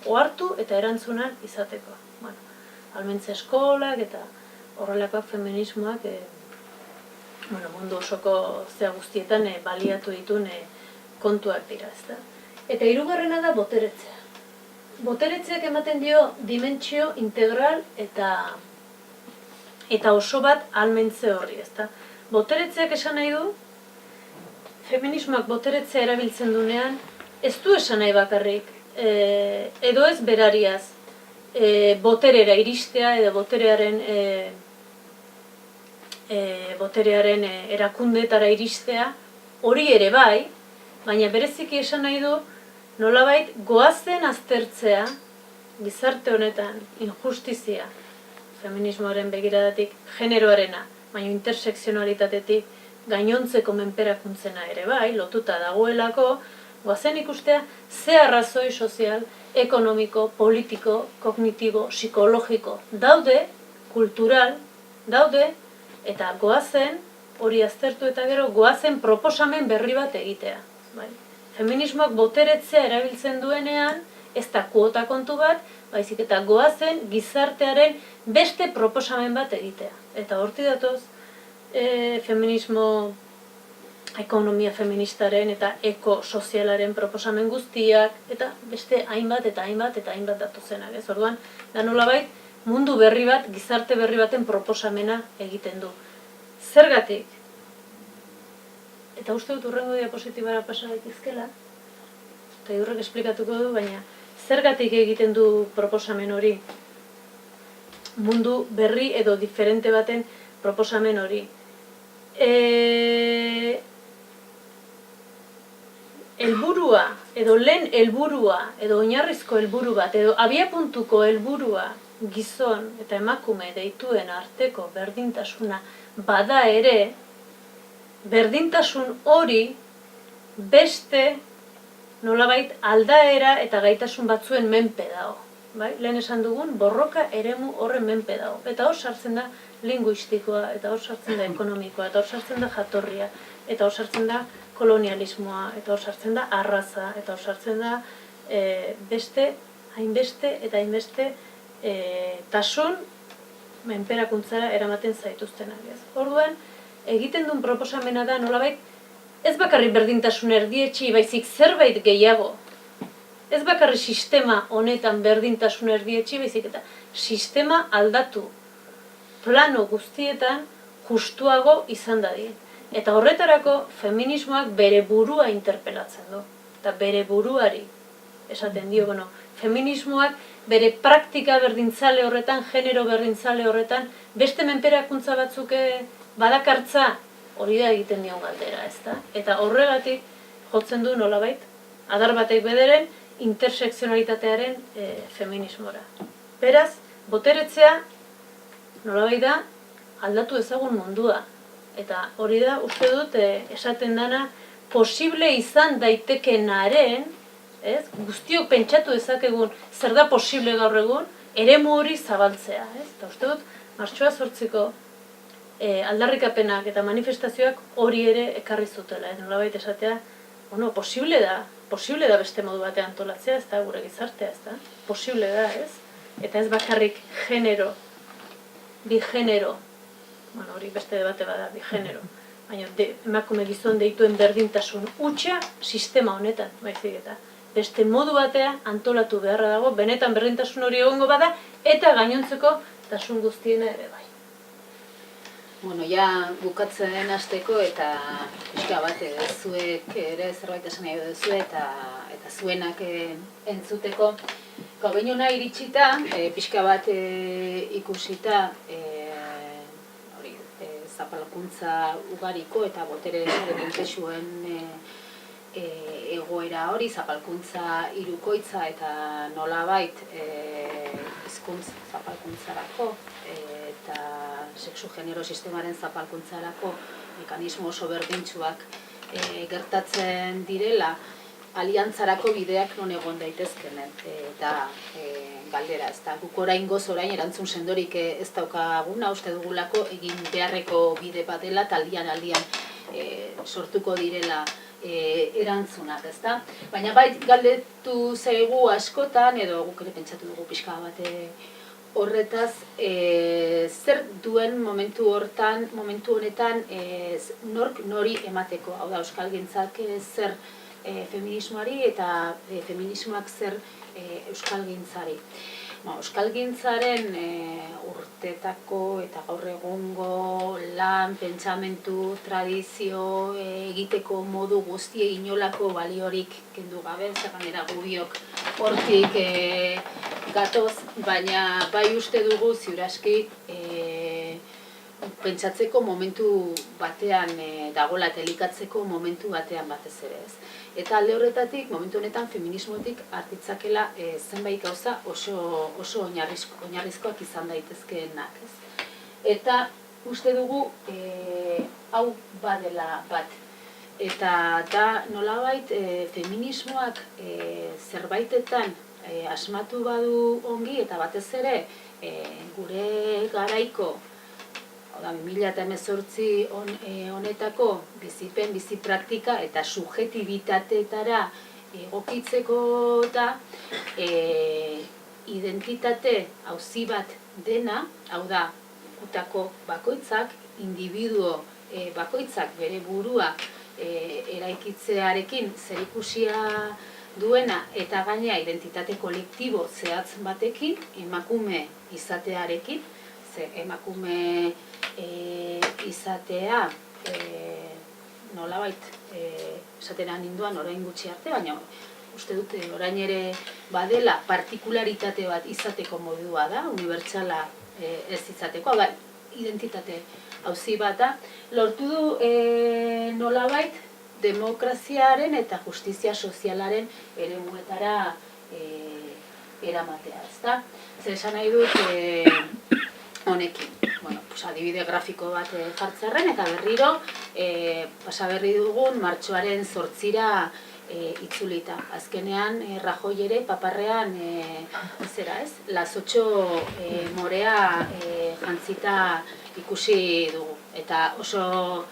Ohartu eta erantzun ahal izateko. Ahalmentze eskolak eta horrelakoak feminismoak mundu osoko zea guztietan baliatu ditun kontuak dira, ezta? Eta hirugarrena da boteretzea. Boteretzeak ematen dio dimentsio integral eta oso bat ahalmentze horri, ezta? Boteretzeak esan nahi du, feminismoak boteretzea erabiltzen dunean, ez du esan nahi bakarrik, edo ez berariaz, boterera iristea edo boterearen erakundeetara iristea, hori ere bai, baina bereziki esan nahi du nolabait goazen aztertzea gizarte honetan injustizia, feminismoaren begiradatik generoarena, baina intersekzionalitatetik gainontzeko menperakuntzena ere bai, lotuta dagoelako, goazen ikustea ze arrazoi sozial, ekonomiko, politiko, kognitibo, psikologiko daude, kultural daude, eta goazen hori aztertu eta gero goazen proposamen berri bat egitea. Feminismoak boteretzea erabiltzen duenean, ez da kuota kontu bat, baizik eta goazen gizartearen beste proposamen bat egitea. Eta hortik datoz, feminismo, ekonomia feministaren eta ekosozialaren proposamen guztiak, eta beste hainbat eta hainbat eta hainbat datozenak, ez? Orduan, da nolabait, mundu berri bat, gizarte berri baten proposamena egiten du. Zergatik? Eta uste dut urrengo diapositibara pasa daitezkela, eta Iurrek esplikatuko du, baina zergatik egiten du proposamen hori? Mundu berri edo diferente baten proposamen hori. Helburua, edo lehen helburua, edo oinarrizko helburu bat, edo abiapuntuko helburua gizon eta emakume deituen arteko berdintasuna bada ere, berdintasun hori beste nolabait aldaera eta gaitasun batzuen menpe dago. Bai? Lehen esan dugun, borroka eremu horren menpe dago. Eta hor sartzen da linguistikoa, eta hor sartzen da ekonomikoa, eta hor sartzen da jatorria, eta hor sartzen da kolonialismoa, eta hor sartzen da arraza, eta hor sartzen da beste, hainbeste eta hainbeste tasun menperakuntzara eramaten zaituztenak. Orduan, egiten duen proposamena da nolabait, ez bakarrik berdintasun erdietsi, baizik zerbait gehiago. Ez bakarrik sistema honetan berdintasun erdietsi, baizik eta sistema aldatu plano guztietan justuago izan dadin. Eta horretarako feminismoak bere burua interpelatzen du. Eta bere buruari esaten dio, feminismoak bere praktika berdintzale horretan, genero berdintzale horretan, beste menperakuntza batzuk badakartza, hori da egiten dion galdera, ezta? Eta horregatik jotzen du nolabait, adar batek bederen, intersekzionalitatearen feminismora. Beraz, boteretzea nolabait da aldatu ezagun mundua. Eta hori da, uste dut, esaten dana, posible izan daitekenaren, guztiok pentsatu dezakegun zer da posible gaur egun, eremu hori zabaltzea. Eta uste dut, martxoa 8ko aldarrikapenak eta manifestazioak hori ere ekarri zutela. Nolabait esatea, posible da beste modu batean antolatzea, ez da gure gizartea, ez da? Posible da, ez? Eta ez bakarrik genero, bi genero, hori beste debate bada, bi genero, baina emakume gizon deituen berdintasun hutsa sistema honetan, baizik eta beste modu batean antolatu beharra dago, benetan berdintasun hori egongo bada, eta gainontzeko tasun guztiena ere bai. Ja bukatzen hasteko eta pixka bat zuek ere zerbait esan nahi duzu eta zuenak entzuteko. Behin hona iritsita, pixka bat ikusita zapalkuntza ugariko eta botere desberdintasuen egoera hori, zapalkuntza hirukoitza eta nolabait hizkuntza zapalkuntzarako eta sexu-genero sistemaren zapalkuntzarako mekanismo oso berdintsuak gertatzen direla, aliantzarako bideak non egon daitezken eta galdera, ez da, guk oraingoz orain erantzun sendorik ez daukaguna, uste dugulako egin beharreko bide bat dela, eta aldian sortuko direla erantzunak, ez da? Baina bai galdetu zaigu askotan, edo guk ere pentsatu dugu pixka bat horretaz, zer duen momentu honetan nork nori emateko, hau da, euskalgintzak zer feminismoari eta feminismoak zer euskalgintzari. Euskalgintzaren urtetako eta gaur egungo lan, pentsamentu, tradizio, egiteko modu guztie inolako baliorik kendu gabe, zerganera gubiok hortik gatoz, baina bai uste dugu ziuraski pentsatzeko momentu batean dagoela eta elikatzeko momentu batean batez ere ez. Eta alde horretatik, momentu honetan feminismotik hartitzakela zenbait gauza oso oinarrizkoak izan daitezkeenak. Eta uste dugu hau badela bat. Eta da nolabait feminismoak zerbaitetan asmatu badu ongi eta batez ere gure garaiko 2018 honetako bizipen, bizi praktika eta subjetibitateetara egokitzeko eta identitate auzi bat dena, hau da, lekutako bakoitzak, individuo bakoitzak bere burua eraikitzearekin zerikusia duena eta gainea identitate kolektibo zehatz batekin, emakume izatearekin, ze emakume izatea nolabait esatera ninduan orain gutxi arte, baina uste dute orain ere badela partikularitate bat izateko modua da, unibertsala ez izateko, da identitate auzi bat da, lortu du nolabait demokraziaren eta justizia sozialaren eremuetara eramatea, ezta? Zer esan nahi dut honekin. Bueno, pues adibide grafiko bat jartzearren eta berriro pasa berri dugun martxoaren 8ra itzulita. Azkenean Rajoy ere paparrean zera ez? Las 8 morea jantzita ikusi dugu. Eta oso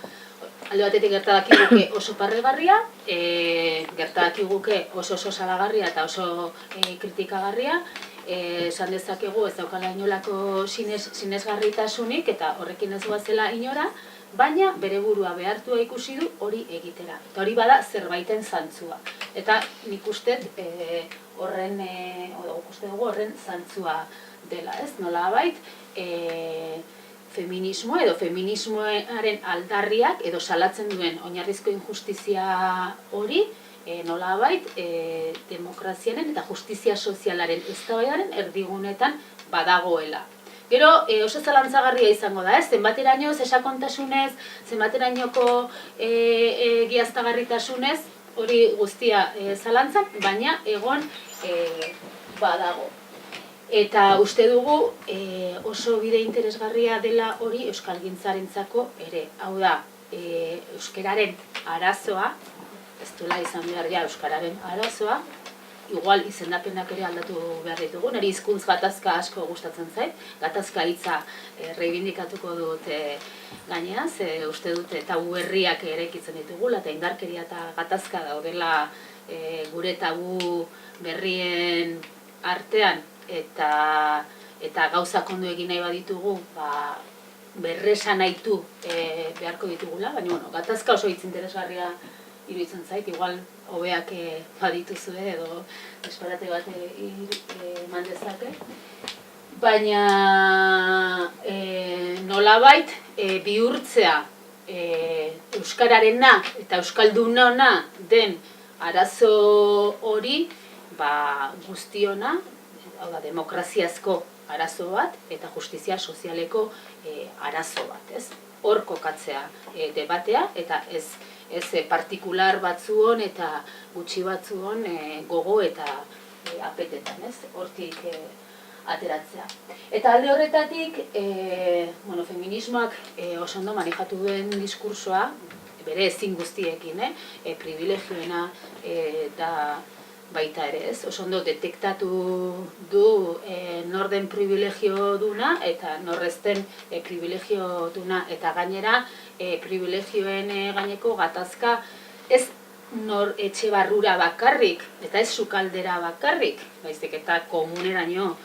alde batetik gertadakiguke oso parregarria, gertadakiguke oso salagarria eta oso kritikagarria, esan dezakegu ez daukala inolako sinesgarritasunik eta horrekin ez goazela inora, baina bere burua behartua ikusi du hori egitera. Eta hori bada zerbaiten zantzua. Eta nik uste horren zantzua dela, ez? Nolabait, feminismoa edo feminismoaren aldarriak edo salatzen duen oinarrizko injustizia hori nolabait demokraziaren eta justizia sozialaren eztabaidaren erdigunetan badagoela. Gero oso zalantzagarria izango da, zenbateraino sakontasunez, zenbaterainoko egiaztagarritasunez, hori guztia zalantzan, baina egon badago. Eta uste dugu oso bide interesgarria dela hori euskalgintzarentzako ere. Hau da, euskararen arazoa, ez duela izan behar ja euskararen arazoa, igual izendapenak ere aldatu behar ditugu, niri hizkuntz gatazka asko gustatzen zait, gatazka hitza reibindikatuko dut gainea, ze uste dut tabu berriak eraikitzen ditugula, eta indarkeria eta gatazka daudela gure tabu berrien artean, eta gauzak ondo egin nahi baditugu, berresan nahitu beharko ditugula, baina gatazka oso hitz interesgarria iruditzen zait, igual hobeak badituzue edo esparate bat eman dezake. Baina nolabait bihurtzea euskararena eta euskaldunona den arazo hori guztiona, hau da, demokraziazko arazo bat eta justizia sozialeko arazo bat, ez? Hor kokatzea debatea eta ez partikular batzuon eta gutxi batzuon gogo eta apetetan, ez? Hortik ateratzea. Eta alde horretatik, feminismoak oso ondo manejatu duen diskursoa, bere ezin guztiekin, privilegioena eta baita ere, ez? Oso ondo detektatu du norden privilegio duna eta norrezten privilegio duna, eta gainera privilegioen gaineko gatazka ez nor etxe barrura bakarrik eta ez sukaldera bakarrik, baizik eta komuneraino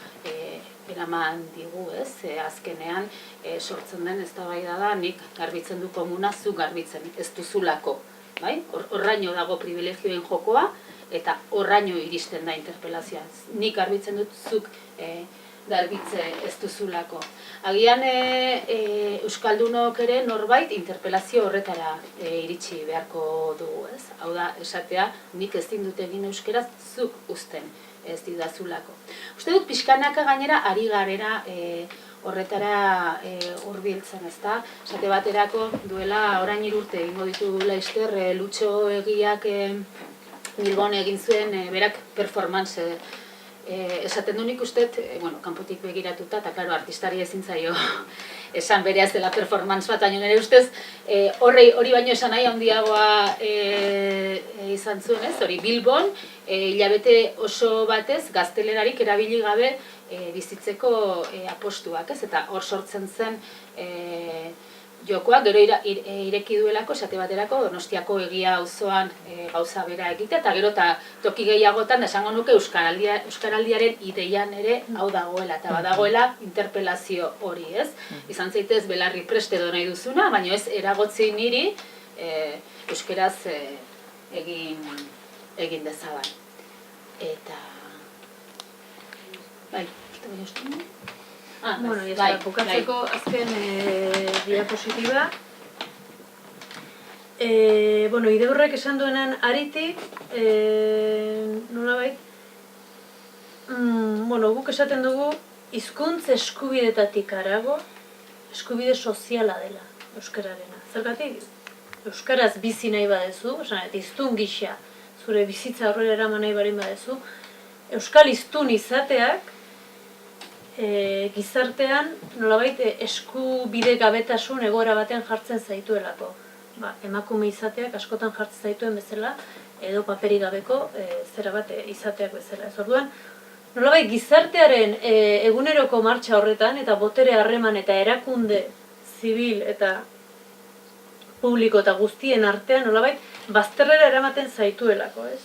eraman digu, ez? Azkenean sortzen den eztabaida da, nik garbitzen du komuna, zu garbitzen ez duzulako, bai? Horraino dago privilegioen jokoa, eta horraino iristen da interpelazioa. Nik garbitzen dut zuk garbitze ez duzulako. Agian euskaldunok ere norbait interpelazio horretara iritsi beharko dugu, ez? Hau da, esatea, nik ezin dut egin euskeraz, zuk uzten ez didazulako. Uste dut pixkanaka gainera ari garera horretara hurbiltzen, ezta? Esate baterako duela orain 3 urte egingo ditu laizter Lutxo Egiak Bilbon egin zuen berak performance esaten du, nik uste, kanpotik begiratuta, eta klaro, artistari ezin zaio esan bereaz dela performance bat, baina nire ustez hori baino esan nahi handiagoa izan zuen, ez? Hori Bilbon hilabete oso batez gaztelerarik erabili gabe bizitzeko apostuak, ez? Eta hor sortzen zen jokoak gero ireki duelako, esate baterako, Donostiako Egia auzoan gauza bera egitea, eta gero eta toki gehiagotan esango nuke Euskaraldiaren ideian ere hau dagoela, eta badagoela interpelazio hori, ez? Izan zaitez belarri prest edo nahi duzuna, baina ez eragotzi niri euskeraz egin dezaban. Eta... Bai, bueno, bukatzeko azken diapositiba. Bueno, Ideurrek esan duenan aritik, nolabait, bueno, guk esaten dugu hizkuntz eskubidetatik harago, eskubide soziala dela euskararena. Zergatik, euskaraz bizi nahi badezu, hiztun gisa zure bizitza aurrera eraman nahi barin badezu, euskal hiztun izateak gizartean nolabait eskubide gabetasun egoera batean jartzen zaituelako. Emakume izateak askotan jartzen zaituen bezala, edo paperi gabeko zera bat izateak bezala. Ez orduan, nolabait gizartearen eguneroko martxa horretan, eta botere harreman eta erakunde zibil eta publiko eta guztien artean nolabait bazterrera eramaten zaituelako, ez?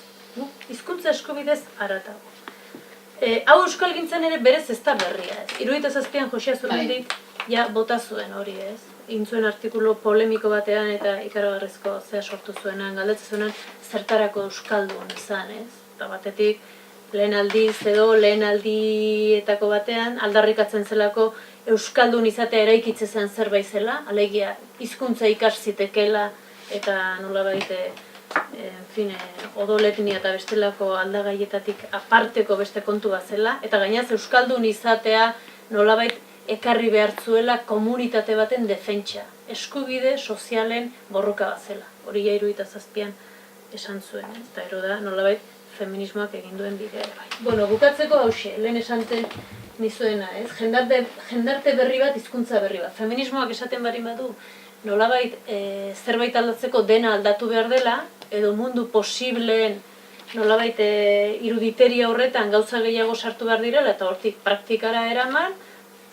Hizkuntza eskubidez haratago. Hau euskalgintzan ere berez ez da berria, ez? 77an Josia Zurmendik ja bota zuen hori, ez? Egin zuen artikulu polemiko batean eta ikaragarrizko zea sortu zuenan, galdetzen zuenan zertarako euskaldun izan, ez? Eta batetik lehen aldietako batean aldarrikatzen zelako euskaldun izatea eraikitze zen zerbait zela, alegia hizkuntza ikas zitekela eta nolabait odoletnia eta bestelako aldagaietatik aparteko beste kontu bat zela, eta gainaz euskaldun izatea nolabait ekarri behartzuela komunitate baten defentsa, eskubide sozialen borroka bat zela. Hori ja 77an esan zuen, eta ero da nolabait feminismoak egin duen bidea. Bueno, bukatzeko hauxe, lehen esante nizuena, ez? Jendarte berri bat, hizkuntza berri bat. Feminismoak esaten barin badu, nolabait zerbait aldatzeko dena aldatu behar dela, edo mundu posibleen nolabait iruditeria horretan gauza gehiago sartu behar direla, eta hortik praktikara eraman,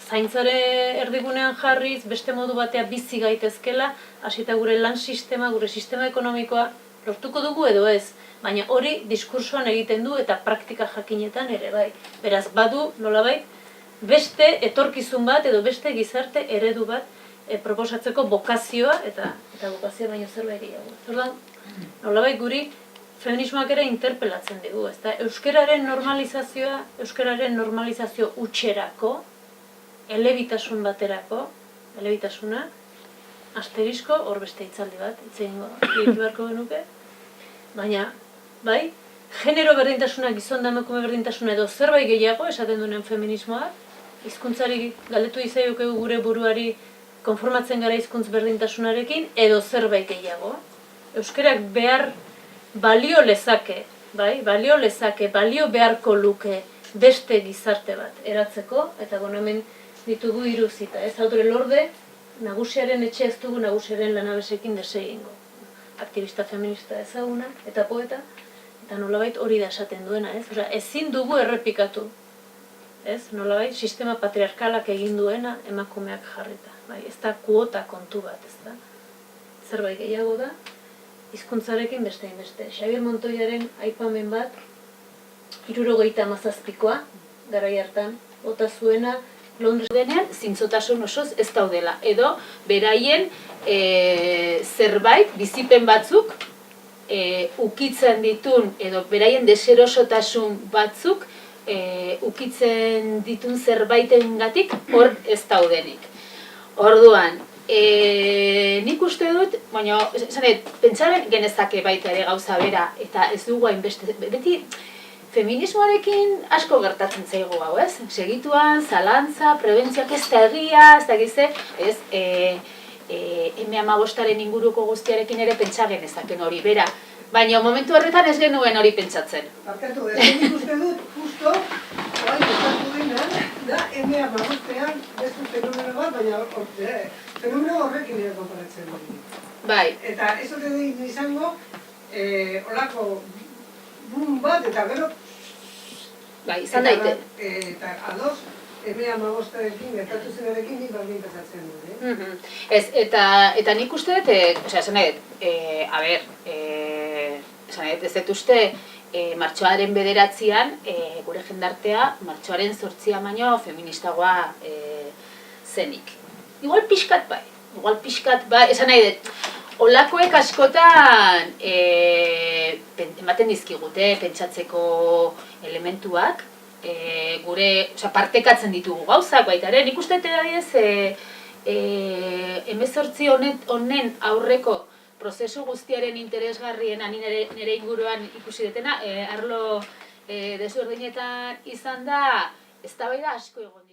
zaintzare erdigunean jarriz, beste modu batea bizi gaitezkela, hasita gure lan sistema, gure sistema ekonomikoa lortuko dugu edo ez, baina hori diskursoan egiten du eta praktika jakinetan ere bai. Beraz, badu nolabait beste etorkizun bat edo beste gizarte eredu bat proposatzeko bokazioa eta bokazioa baino zerbait gehiago. Orduan, nolabait guri feminismoak ere interpelatzen digu, ezta? Euskararen normalizazio hutserako, elebitasun baterako, elebitasuna, asterisko, hor beste hitzaldi bat, hitz beharko genuke, baina, bai, genero berdintasuna, gizon da emakume berdintasuna edo zerbait gehiago esaten duen feminismoak, hizkuntzari galdetu izaiokegu gure buruari konformatzen gara hizkuntz berdintasunarekin edo zerbait gehiago. Euskarak balio lezake, balio beharko luke beste gizarte bat eratzeko, eta hemen ditugu 3 zita, ez? Autore Lorde, nagusiaren etxe ez dugu nagusiaren lanabesekin desegingo. Aktivista feminista ezaguna eta poeta, eta nolabait hori da esaten duena, ez? Ezin dugu errepikatu, ez? Nolabait sistema patriarkalak egin duena emakumeak jarrita. Ez da kuota kontu bat, ez da? Zerbait gehiago da, hizkuntzarekin beste inbeste. Xabier Montoiaren aipamen bat, 77koa, garai hartan, bota zuena, Londres denean, zintzotasun osoz ez daudela. Edo, beraien zerbait, bizipen batzuk, ukitzen ditun, edo beraien deserosotasun batzuk, ukitzen ditun zerbaitengatik hor ez daudenik. Orduan, nik uste dut, baina, pentsaren genezake baita ere gauza bera, eta ez dugu hainbeste, beti, feminismoarekin asko gertatzen zaigu hau, ez? Segituan, zalantza, prebentzioak ez da egia, ez da gize, ez? M15aren inguruko guztiarekin ere pentsa genezaken hori, bera. Baina momentu horretan ez genuen hori pentsatzen. Barkatu, nik uste dut, justo, oai, pentsatu dena, da M15ean bezu fenomeno bat, baina fenomeno horrekin ere konparatzen hori. Bai. Eta ez dut egin izango, olako boom bat, eta gero... Bai, izan daite. Eta ados, M15ekin, gertatu zenarekin, nik baldin pentsatzen dut. Ez, eta nik uste dut, esan nahi, ez dut uste, martxoaren 9an, gure jendartea, martxoaren 8 baino feministagoa zenik. Igual pixkat bai, esan nahi dut, olakoek askotan ematen dizkigute pentsatzeko elementuak, gure, partekatzen ditugu gauzak baita ere, nik uste dut 18 honen aurreko prozesu guztiaren interesgarriena nire inguruan ikusi detena, arlo desberdinetan izan da, eztabaida asko egon.